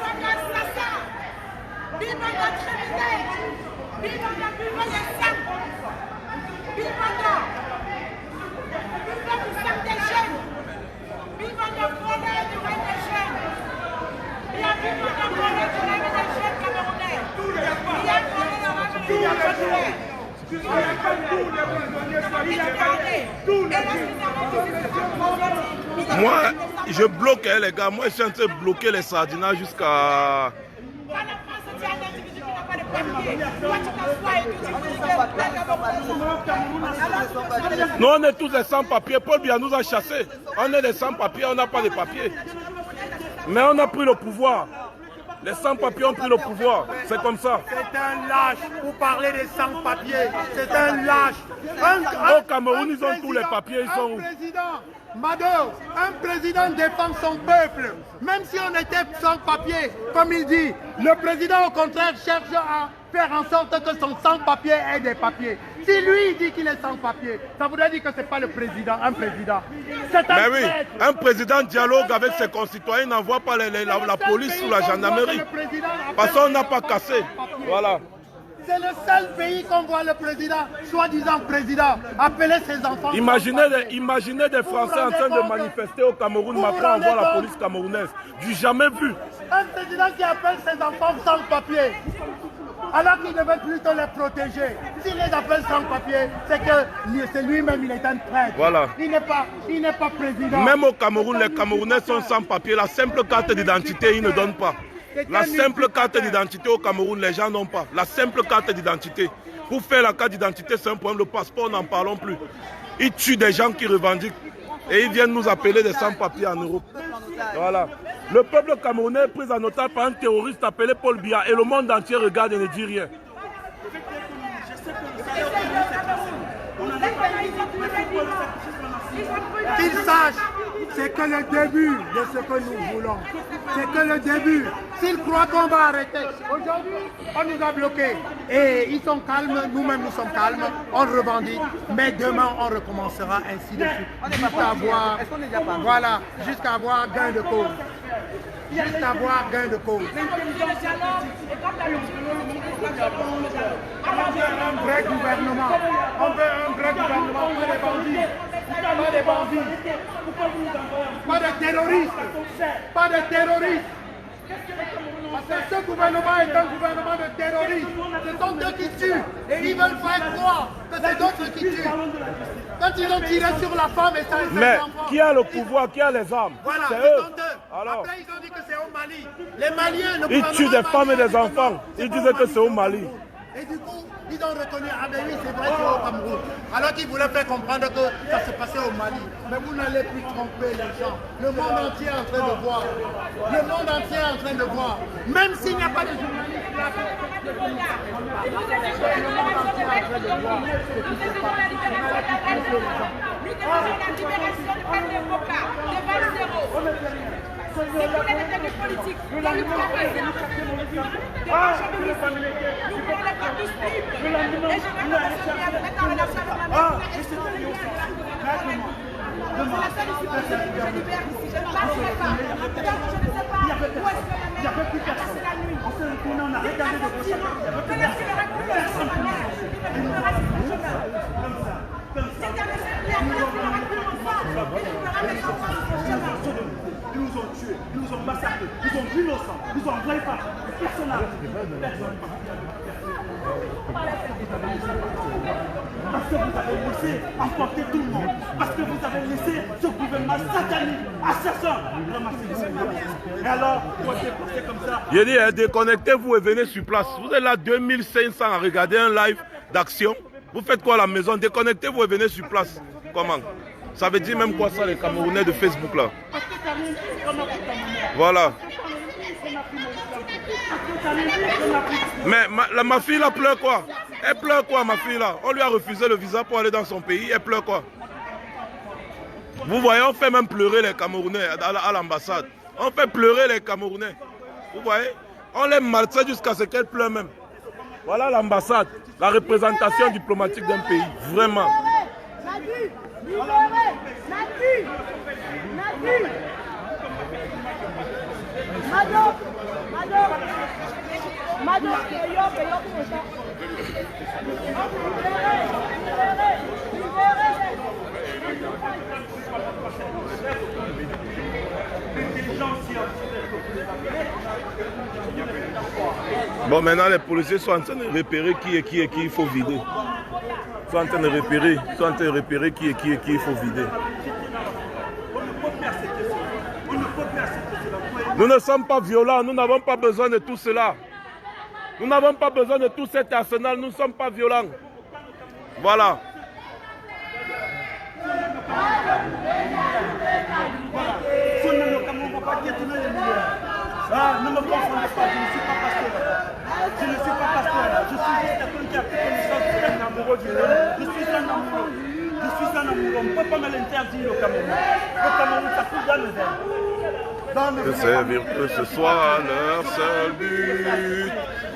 Moi, je bloque les gars. Moi, je suis en train de bloquer les sardinats jusqu'à... Nous, on est tous des sans-papiers. Paul Biya nous a chassés. On est des sans-papiers, on n'a pas de papiers. Mais on a pris le pouvoir. Les sans-papiers ont pris le pouvoir. C'est comme ça. C'est un lâche. Pour parler des sans-papiers, c'est un lâche. Au Cameroun, ils ont tous les papiers. Ils sont où? Mado, un président défend son peuple. Même si on était sans-papier, comme il dit, le président au contraire cherche à faire en sorte que son sans-papier ait des papiers. Si lui dit qu'il est sans-papier, ça voudrait dire que ce n'est pas le président, un président. C'est un oui, un président dialogue avec ses concitoyens, n'envoie pas la police ou la gendarmerie. Parce qu'on n'a pas cassé. Voilà. C'est le seul pays qu'on voit le président, soi-disant président, appeler ses enfants. Imaginez des Français en train de manifester au Cameroun, Macron envoie la police camerounaise. Du jamais vu. Un président qui appelle ses enfants sans papier, alors qu'il devait plutôt les protéger. S'il les appelle sans papier, c'est que c'est lui-même, il est un traître. Voilà. Il n'est pas président. Même au Cameroun, les Camerounais sont sans papier. La simple carte d'identité, ils ne donnent pas. La simple carte d'identité au Cameroun, les gens n'ont pas. La simple carte d'identité. Pour faire la carte d'identité, c'est un problème. Le passeport, n'en parlons plus. Ils tuent des gens qui revendiquent. Et ils viennent nous appeler des sans-papiers en Europe. Voilà. Le peuple camerounais est pris en otage par un terroriste appelé Paul Biya. Et le monde entier regarde et ne dit rien. Qu'ils sachent, c'est que le début de ce que nous voulons. C'est que le début. S'ils croient qu'on va arrêter, aujourd'hui, on nous a bloqués. Et ils sont calmes, nous-mêmes nous sommes calmes, on revendique. Mais demain, on recommencera ainsi de suite. Jusqu'à avoir, voilà, jusqu'à avoir gain de cause. Jusqu'à avoir gain de cause. Un vrai gouvernement. On veut un vrai gouvernement, pas des bandits. Pas des bandits. Pas de terroristes. Pas de terroristes. Parce que ce gouvernement est un gouvernement de terroristes. Ce sont eux qui tuent. Et ils veulent faire croire que c'est d'autres qui tuent. Quand ils ont tiré sur la femme et ça les Mais enfants. qui a le pouvoir, qui a les armes? Voilà, c'est c'est eux. eux. Alors, Après, ils ont dit que c'est au Mali. Les Maliens, le ils tuent des femmes et des enfants. Ils disaient que c'est au Mali. Et du coup, ils ont reconnu, ah ben oui, c'est vrai, c'est au Cameroun. Alors qu'ils voulaient faire comprendre que ça se passait au Mali. Mais vous n'allez plus tromper les gens. Le monde entier est en train de voir. Le monde entier est en train de voir. Même s'il n'y a pas de journalistes là. Le monde entier est en train de voir. Nous demandons la libération de Patrick Boka, de Valzero. C'est pour les détenus politiques. Nous la libération de nous voulons les partis libres. Et je vais commencer à me mettre en relation avec ma mère. C'est la seule issue possible que je libère ici. Je ne passerai pas. Donc je ne sais pas où est-ce que ma mère a passé la nuit. On s'est retourné, on a regardé de gauche à droite. Que ne serait plus le sang ma mère. Il me reste mon chemin. C'est un monsieur qui a plus le sang. Et je me ramène sans sang sur mon chemin. Ils nous ont tués, ils nous ont massacrés, ils ont brûlé nos sangs, ils nous ont envoyé par personne n'a parce que vous avez laissé emporter tout le monde, parce que vous avez laissé ce gouvernement satanique, assassin, ramasser. Et alors, vous êtes passé comme ça. J'ai dit, déconnectez-vous et venez sur place. Vous êtes là 2500 à regarder un live d'action. Vous faites quoi à la maison? Déconnectez-vous et venez sur place. Comment? Ça veut dire même quoi ça, les Camerounais de Facebook là? Voilà. Mais ma fille là pleure quoi? Elle pleure quoi, ma fille là? On lui a refusé le visa pour aller dans son pays. Elle pleure quoi? Vous voyez, on fait même pleurer les Camerounais à l'ambassade. On fait pleurer les Camerounais. Vous voyez? On les maltraite jusqu'à ce qu'elle pleure même. Voilà l'ambassade, la représentation diplomatique d'un pays. Vraiment. Libérez Nadi Nadi Mado Bon, maintenant les policiers sont en train de repérer qui est qui il faut vider. Ils sont en train de repérer, qui est qui il faut vider. Nous ne sommes pas violents, nous n'avons pas besoin de tout cela. Nous n'avons pas besoin de tout cet arsenal, nous ne sommes pas violents. Voilà. Ah, ne me confondez pas, je ne suis pas pasteur. Je ne suis pas pasteur. Je suis juste quelqu'un qui a pris connaissance d'un amoureux du monde. Je suis un amoureux. Je suis un amoureux. On ne peut pas me l'interdire au Cameroun. Le Cameroun, ça coule dans les airs. De servir que ce soit leur seul but,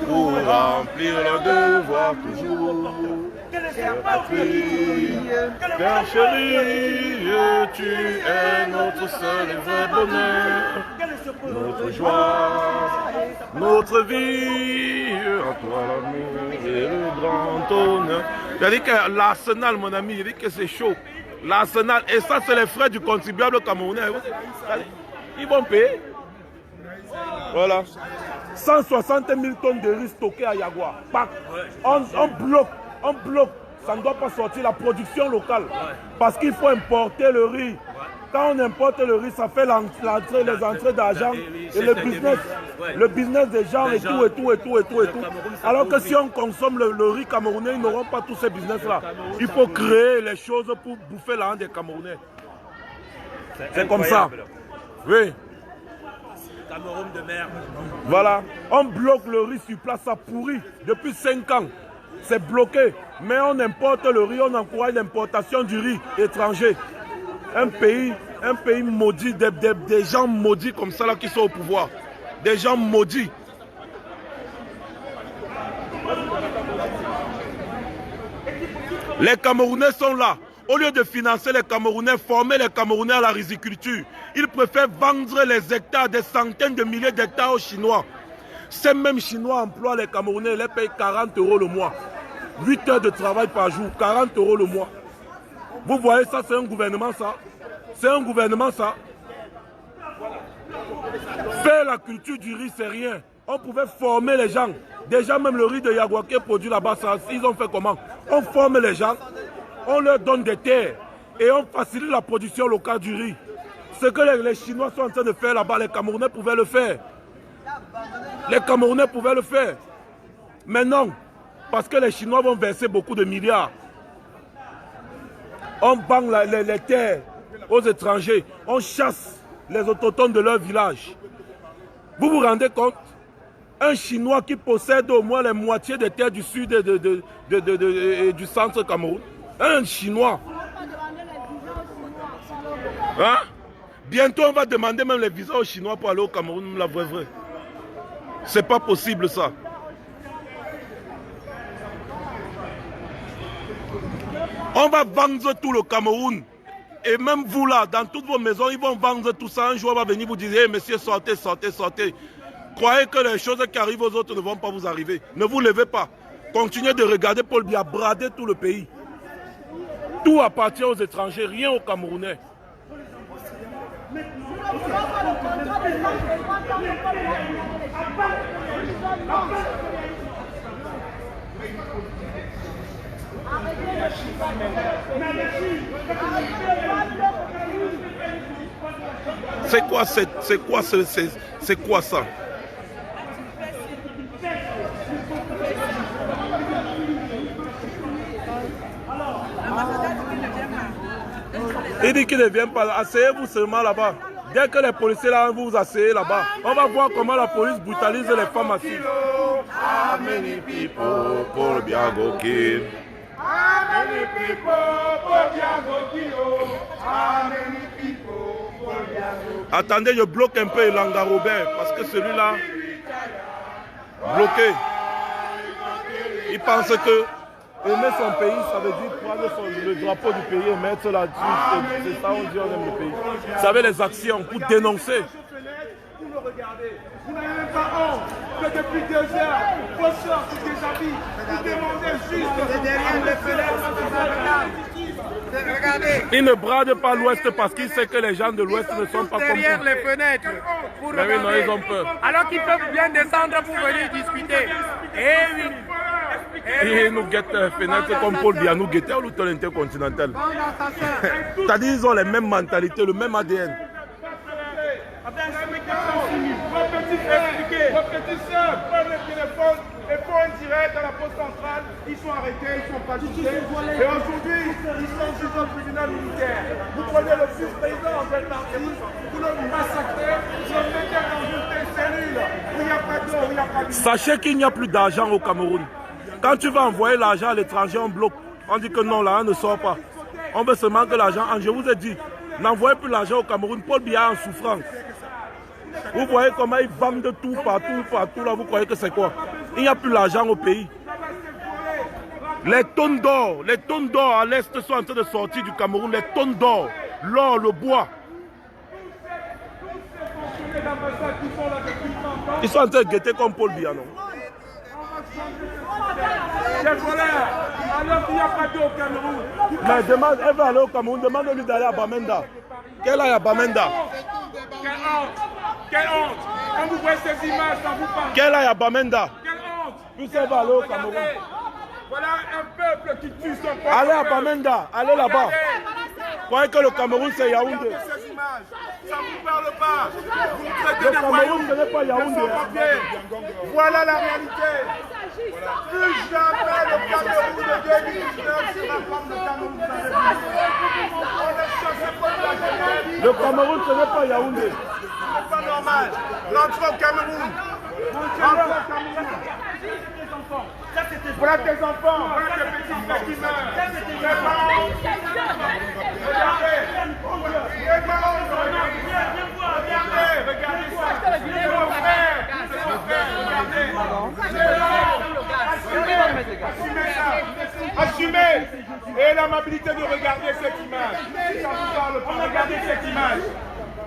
pour remplir leur devoir toujours. Père chéri, tu es notre seul et vrai bonheur, notre joie, notre vie, en toi l'amour et le grand honneur. Il a dit que l'arsenal, mon ami, il dit que c'est chaud. L'arsenal, et ça c'est les frais du contribuable camerounais. Ils vont payer. Voilà. 160 000 tonnes de riz stockés à Yagua. On bloque. Ça ne doit pas sortir la production locale. Parce qu'il faut importer le riz. Quand on importe le riz, ça fait les entrées d'argent et le business des gens et tout. Alors que si on consomme le riz camerounais, ils n'auront pas tous ces business-là. Il faut créer les choses pour bouffer l'argent des Camerounais. C'est comme ça. Oui. Cameroun de merde. Voilà. On bloque le riz sur place, ça pourrit depuis 5 ans. C'est bloqué. Mais on importe le riz, on encourage l'importation du riz étranger. Un pays maudit, des gens maudits comme ça là qui sont au pouvoir. Des gens maudits. Les Camerounais sont là. Au lieu de financer les Camerounais, former les Camerounais à la riziculture, ils préfèrent vendre les hectares, des centaines de milliers d'hectares aux Chinois. Ces mêmes Chinois emploient les Camerounais, ils les payent 40 € le mois. 8 heures de travail par jour, 40 € le mois. Vous voyez ça, c'est un gouvernement ça? C'est un gouvernement ça? Faire la culture du riz, c'est rien. On pouvait former les gens. Déjà même le riz de Yaguaké produit là-bas, ils ont fait comment? On forme les gens, on leur donne des terres et on facilite la production locale du riz. Ce que les Chinois sont en train de faire là-bas, les Camerounais pouvaient le faire. Les Camerounais pouvaient le faire. Mais non, parce que les Chinois vont verser beaucoup de milliards. On banque les terres aux étrangers. On chasse les autochtones de leur village. Vous vous rendez compte? Un Chinois qui possède au moins la moitié des terres du sud et du centre Cameroun. Un Chinois. Hein? Bientôt on va demander même les visas aux Chinois pour aller au Cameroun, la vraie. C'est pas possible ça. On va vendre tout le Cameroun. Et même vous là, dans toutes vos maisons, ils vont vendre tout ça. Un jour, on va venir vous dire, hey, messieurs, sortez, sortez, sortez. Croyez que les choses qui arrivent aux autres ne vont pas vous arriver. Ne vous levez pas. Continuez de regarder Paul Biya brader tout le pays. Tout appartient aux étrangers, rien aux Camerounais. C'est quoi ça? Il dit qu'il ne vient pas. Asseyez-vous seulement là-bas. Dès que les policiers là, vous vous asseyez là-bas, on va voir comment la police brutalise les femmes assises. Attendez, je bloque un peu Elanga Robert parce que celui-là, bloqué, il pense que aimer son pays, ça veut dire prendre le drapeau du pays et mettre là-dessus. C'est ça, on dit on aime le pays. Vous savez, les actions pour dénoncer. Vous me regardez, vous n'avez même pas honte que depuis 2 heures, vos soeurs sont déshabillées, vous demandez juste derrière les fenêtres. Regardez. Il ne brade pas l'Ouest parce qu'il sait que les gens de l'Ouest ne sont pas comme derrière vous. les fenêtres. Pour Mais oui, non, ils ont peur. Alors qu'ils peuvent bien descendre pour venir discuter. Eh oui. Ils nous guettent les fenêtres comme Paul Biya nous guettait au l'autre intercontinental. C'est-à-dire qu'ils ont les mêmes mentalités, le même ADN. Vos petits soeurs prennent le téléphone et font un direct à la poste centrale. Ils sont arrêtés, ils sont pas jugés. Et aujourd'hui, ils sont jugés au tribunal militaire. Vous prenez le vice-président en belle partie, vous le massacrez, vous le mettez dans une cellule où il n'y a pas d'eau, où il n'y a pas de... Sachez qu'il n'y a plus d'argent au Cameroun. Quand tu vas envoyer l'argent à l'étranger, on bloque. On dit que non, l'argent ne sort pas. On veut seulement que l'argent... Je vous ai dit, n'envoyez plus l'argent au Cameroun. Paul Biya en souffrance. Vous voyez comment ils vendent tout partout là, vous croyez que c'est quoi? Il n'y a plus l'argent au pays. Les tonnes d'or à l'Est sont en train de sortir du Cameroun, les tonnes d'or, l'or, le bois. Ils sont en train de guetter comme Paul Biya, non? Alors qu'il n'y a pas d'eau au Cameroun. Mais demande, elle va aller au Cameroun, demande-lui d'aller à Bamenda. Quelle aille à Bamenda? Quelle honte! Quelle honte! Quand vous voyez ces images, ça vous parle. Quelle aille à Bamenda? Quelle honte! Puis elle va aller au Cameroun. Regardez, voilà un peuple qui tue son peuple. Allez à Bamenda, allez là-bas. Croyez que le Cameroun c'est Yaoundé. Regardez ces images, ça ne vous parle pas. Vous traitez Le de Cameroun ce voyous, n'est pas de Yaoundé. sans-papiers. Voilà la réalité. Plus jamais le Cameroun de 2019 sera comme le Cameroun de 2019. On ne chasse Le Cameroun, ce n'est pas Yaoundé. C'est pas normal. Rentre au Cameroun. Rentre au Cameroun. Voilà tes enfants. Voilà tes petits frères qui meurent. Regardez ça. Assumez. Et l'amabilité de regarder cette image. Si ça vous parle pas, regardez cette image.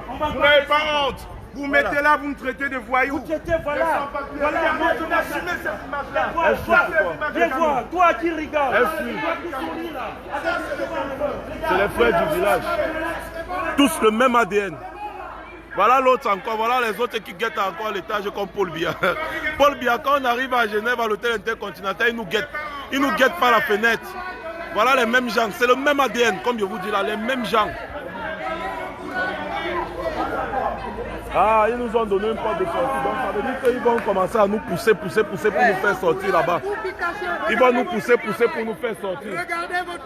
Vous n'avez pas honte. Vous mettez là, vous me traitez de voyous. Vous traitez, voilà. Voilà, maintenant, assumez cette image-là. Viens voir, toi qui regardes. C'est les frères du village. Tous le même ADN. Voilà l'autre encore, voilà les autres qui guettent encore à l'étage comme Paul Biya. Paul Biya, quand on arrive à Genève, à l'hôtel intercontinental, il nous guette. Il nous guette par la fenêtre. Voilà les mêmes gens, c'est le même ADN, comme je vous dis là, les mêmes gens. Ah, ils nous ont donné une porte de sortie, donc ça veut dire qu'ils vont commencer à nous pousser pour nous faire sortir là-bas. Ils vont nous pousser pour nous faire sortir. Regardez votre...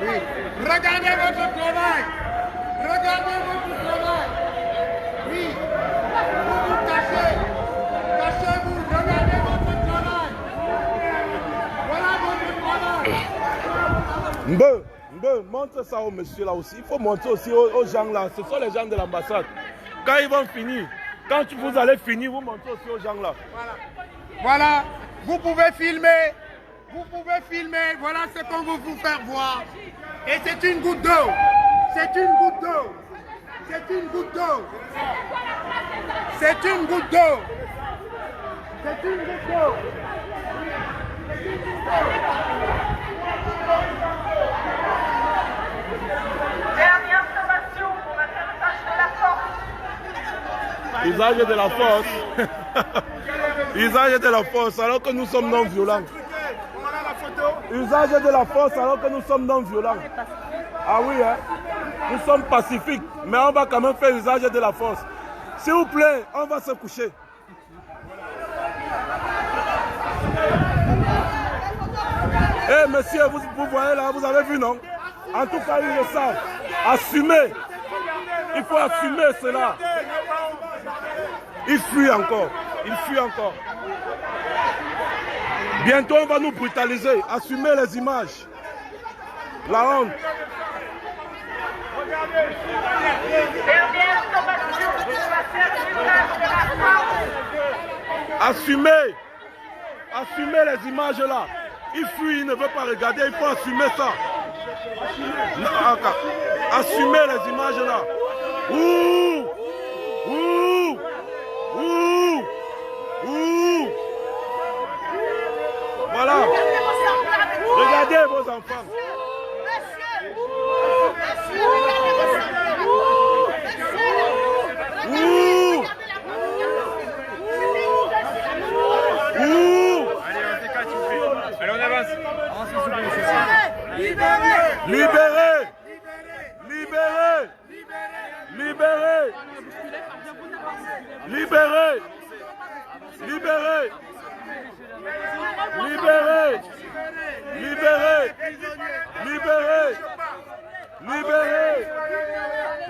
Oui. Regardez votre travail. Regardez votre travail. Oui. Vous vous cachez. Cachez-vous. Regardez votre travail. Voilà votre travail. Montre ça au monsieur là aussi. Il faut montrer aussi aux gens là. Ce sont les gens de l'ambassade. Quand ils vont finir, quand vous allez finir, vous montrez aussi aux gens là. Voilà. Vous pouvez filmer. Vous pouvez filmer. Voilà ce qu'on veut vous faire voir. Et c'est une goutte d'eau. C'est une goutte d'eau. C'est une goutte d'eau. C'est une goutte d'eau. C'est une goutte d'eau. Dernière sommation pour mettre le usage de la force. Usage de la force. Usage de la force alors que nous sommes non violents. Usage de la force alors que nous sommes non violents. Ah oui, hein? Nous sommes pacifiques, mais on va quand même faire usage de la force. S'il vous plaît, on va se coucher. Eh monsieur, vous voyez là, vous avez vu non? En tout cas, ils le savent. Assumez. Il faut assumer cela. Il fuit encore. Il fuit encore. Bientôt, on va nous brutaliser. Assumez les images. La honte. Dernière sommation pour mettre l'usage de la force. Assumez. Assumez les images là. Il fuit, il ne veut pas regarder. Il faut assumer ça. Assumez les images là. Ouh! Ouh! Ouh! Ouh! Voilà. Regardez vos enfants. Ouh! Ouh! Allez, on avance. Libérez! Libérez! Libérez! Libérez! Libérez! Libérez! Libérez! Libérez! Libérez! Libérez!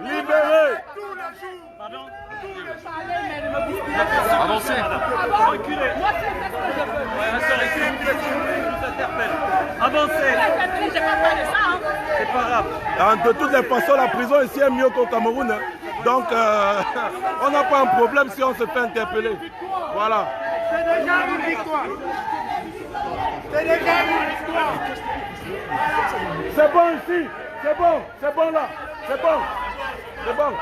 Libérez! Avancez. Reculez. Avancez. C'est pas grave. De toutes les façons, la prison ici est mieux qu'au Cameroun. Hein. Donc, on n'a pas un problème si on se fait interpeller. Voilà. C'est déjà une victoire. C'est déjà une victoire. C'est bon ici. C'est bon là. C'est bon. C'est bon.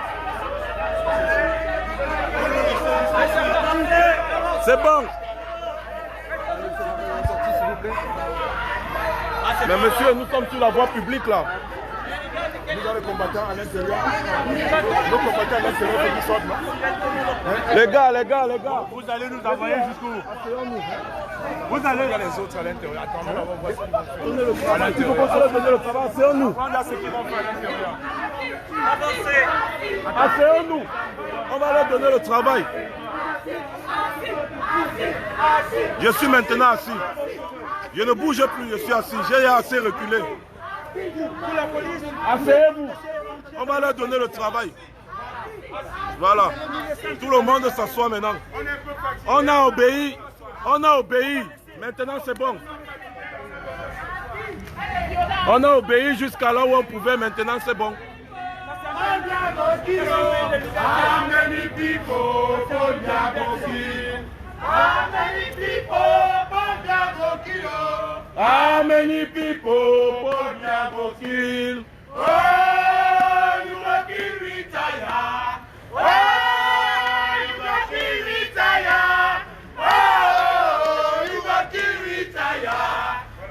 C'est bon. Mais monsieur, nous sommes sur la voie publique là. Nous avons les combattants à l'intérieur. Nos combattants à l'intérieur, c'est qui sortent, non? Les gars. Vous allez nous envoyer jusqu'où? Vous allez. Il y a les autres à l'intérieur. Attendez, on va voir ce qu'ils vont faire. Donnez le travail. Il faut qu'on se laisse donner le travail. Asseyons-nous. On a ce qu'ils vont faire à l'intérieur. Avancez. Asseyons-nous. On va leur donner le travail. Je suis maintenant assis. Je ne bouge plus, je suis assis. J'ai assez reculé. pour la police. Asseyez-vous. On va leur donner le travail. Voilà. Tout le monde s'assoit maintenant. On a obéi. On a obéi. Maintenant c'est bon. On a obéi jusqu'à là où on pouvait. Maintenant c'est bon. How many people for Diabo kill? Oh, you go kill retire. Oh, you go kill retire. Oh, you go kill retire.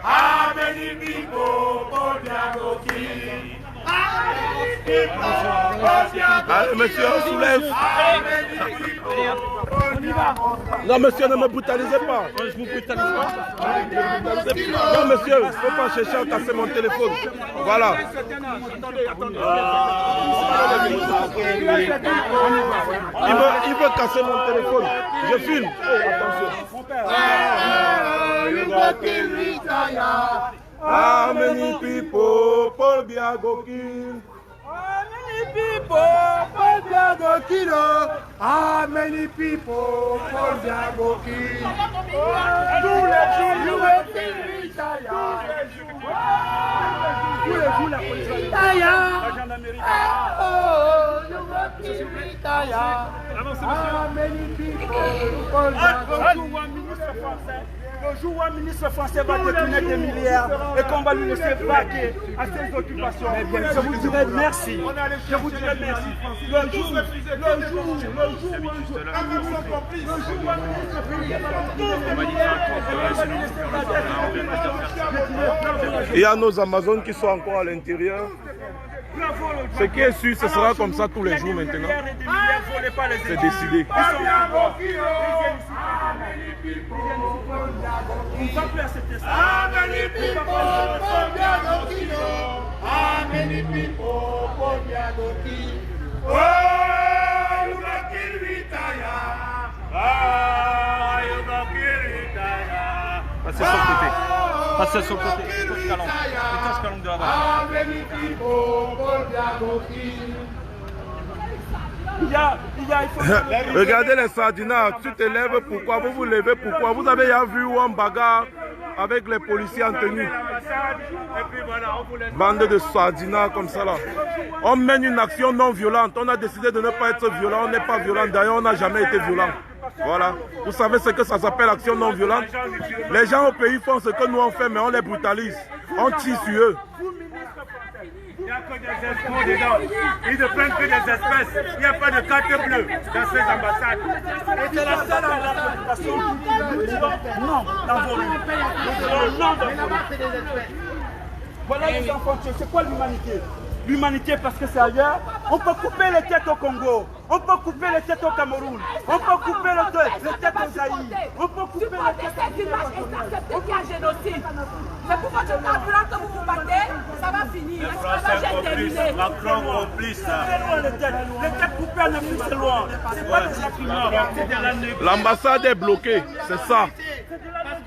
How many people for Diabo kill? How many people for Diabo kill? Monsieur, on soulève. Non, monsieur, ne me brutalisez pas. Je vous brutalise pas. Non, monsieur, il ne faut pas chercher à casser mon téléphone. Voilà. Il veut casser mon téléphone. Je filme. Attention. How many people Paul Biago kill? How many people Paul Biago kill? How many people Paul Biago kill? Tous les jours, you will kill retire. Tous les jours, la police retire. Oh, you will kill retire. How many people Paul Biago kill? Le jour où un ministre français va détourner des milliards et qu'on va lui laisser vaquer à ses occupations, je vous dirai merci. Je vous dirai merci. Le jour où un Il y a nos Amazones qui sont encore à l'intérieur. Ce qui est sûr, ce sera comme ça tous les jours maintenant. C'est décidé. On ne va plus accepter ça. Passez sur le côté. Passez sur le côté. Le calon de là-bas. Regardez les sardinards, tu te lèves, pourquoi vous vous levez, pourquoi vous avez déjà vu où on bagarre avec les policiers en tenue. Bande de sardinards comme ça là. On mène une action non violente, on a décidé de ne pas être violent, on n'est pas violent, d'ailleurs on n'a jamais été violent. Voilà, vous savez ce que ça s'appelle action non violente. Les gens au pays font ce que nous on fait mais on les brutalise, on tire sur eux. Il n'y a que des escrocs dedans. Ils ne prennent que des espèces. Il n'y a pas de carte bleue dans ces ambassades. Et c'est la seule préoccupation. Non, dans vos rues. Non, dans vos rues. Voilà les enfants, c'est quoi l'humanité? L'humanité parce que c'est ailleurs. On peut couper les têtes au Congo. On peut couper les têtes au Cameroun. On peut couper les têtes au Zaïre. On peut couper les têtes cette image est acceptée qu'il y a génocide. C'est pour votre carburant que vous vous battez, ça va finir. L'esclavage est terminé. Macron complice. C'est loin les têtes. Les têtes coupées en Afrique, c'est loin. C'est pas des Africains. C'est de la négociation. L'ambassade est bloquée, c'est ça.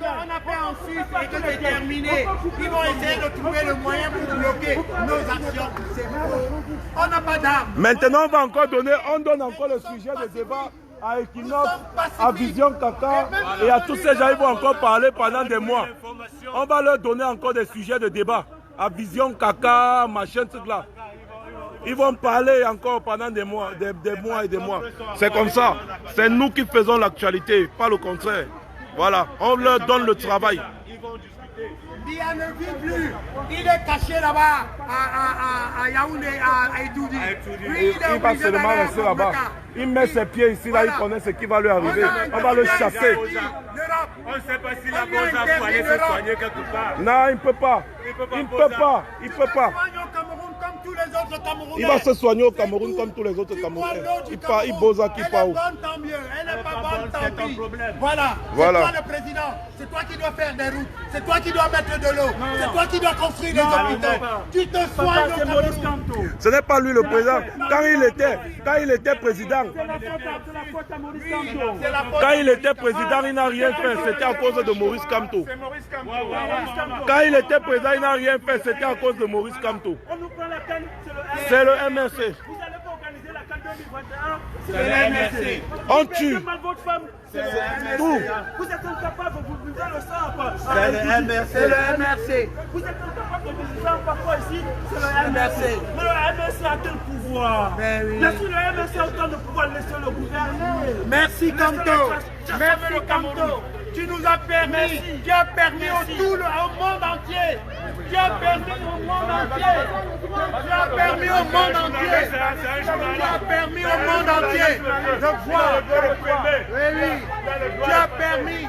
On n'a pas en Suisse et que c'est terminé. Ils vont essayer de trouver le moyen pour bloquer nos actions. On n'a pas d'armes. Maintenant, on donne encore le sujet de débat à Equinox, à Vision Kaka et à tous ces gens. Ils vont encore parler pendant des mois. On va leur donner encore des sujets de débat à Vision Kaka, machin, truc là. Ils vont parler encore pendant des mois et des mois. C'est comme ça. C'est nous qui faisons l'actualité, pas le contraire. Voilà, on leur donne le travail. Dia ne vit plus. Il est caché là-bas à Yaoundé, à Edoudi. Il va seulement rester là-bas. Il met ses pieds ici, là, il connaît ce qui va lui arriver. On va le chasser. On ne sait pas si la cause a pu aller se soigner quelque part. Non, il ne peut pas. Il ne peut pas. Il ne peut pas. Au Cameroun comme tous les autres Camerounais. Il va se soigner au Cameroun comme tous les autres Camerounais. Il pose à qui Elle pas est où. bonne, tant mieux. Elle n'est pas bonne, tant c'est ton pis. problème. Voilà. Voilà. C'est toi le président. C'est toi qui dois faire des routes. C'est toi qui dois mettre de l'eau. C'est toi qui dois construire des hôpitaux. Tu te soignes au C'est Maurice Cameroun. Kamto. Ce n'est pas lui le président. Quand il était président, C'est la faute à Maurice Kamto. C'est la faute. quand il était président, il n'a rien fait. C'était à cause de Maurice Kamto. Quand il était président, il n'a rien fait. C'était à cause de Maurice Kamto. On nous prend la canne, C'est le MRC. Vous n'allez pas organiser la canne 2021. C'est le MRC. On tue. Mal votre femme. Tout. Vous êtes incapable, vous buvez le sang. C'est le MRC. Vous êtes incapable de buvez le sang parfois ici. C'est le MRC. Mais le MRC a quel pouvoir? Ben oui. Merci, le MRC a autant de pouvoir, laisser le gouverner. Merci Kamto. Merci Kamto. Tu nous as permis. Tu as permis au monde entier. Tu as permis au monde entier. Tu as permis au monde entier. Tu as permis au monde entier de voir. Oui, oui.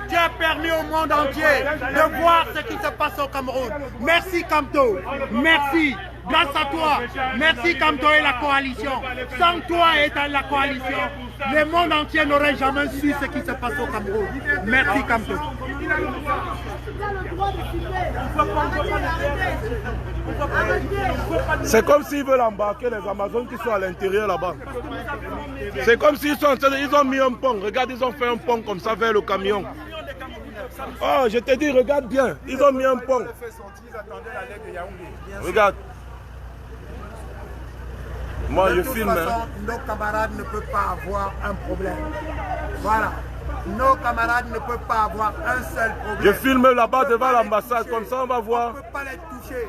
Tu as permis au monde entier de voir ce qui se passe au Cameroun. Merci Kamto. Merci. Grâce à toi. Merci Kamto et la coalition. Sans toi et dans la coalition, le monde entier n'aurait jamais su ce qui se passe au Cameroun. Merci Kamto. C'est comme s'ils veulent embarquer les Amazones qui sont à l'intérieur là-bas. C'est comme s'ils sont en train de... Ils ont mis un pont. Regarde, ils ont fait un pont comme ça vers le camion. Oh, je te dis, regarde bien. Ils ont mis un pont. Regarde. Moi, je filme. De toute façon, nos camarades ne peuvent pas avoir un problème. Voilà. Nos camarades ne peuvent pas avoir un seul problème. Je filme là-bas devant l'ambassade. Comme ça, on va voir. On ne peut pas les toucher.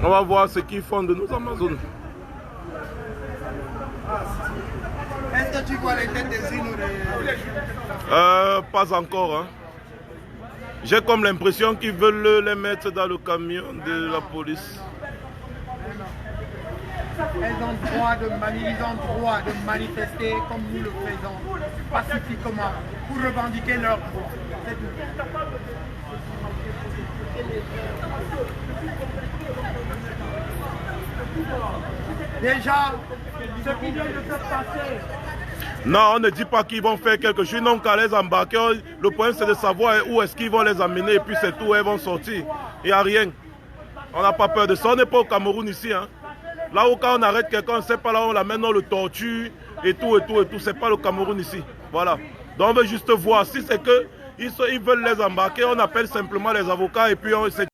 On va voir ce qu'ils font de nos Amazones. Est-ce que tu vois les têtes des îles? Pas encore. Hein. J'ai comme l'impression qu'ils veulent les mettre dans le camion de la police. Ils ont droit de manifester comme nous le faisons, pacifiquement, pour revendiquer leurs droits. C'est tout. Déjà, ce qui vient de se passer. Non, on ne dit pas qu'ils vont faire quelque chose, non qu'à les embarquer. Le problème c'est de savoir où est-ce qu'ils vont les amener et puis c'est tout, elles vont sortir. Il n'y a rien. On n'a pas peur de ça. On n'est pas au Cameroun ici. Hein. Là où quand on arrête quelqu'un, on ne sait pas là où on l'amène, on le torture et tout. C'est pas le Cameroun ici. Voilà. Donc on veut juste voir. Si c'est que ils veulent les embarquer, on appelle simplement les avocats et puis on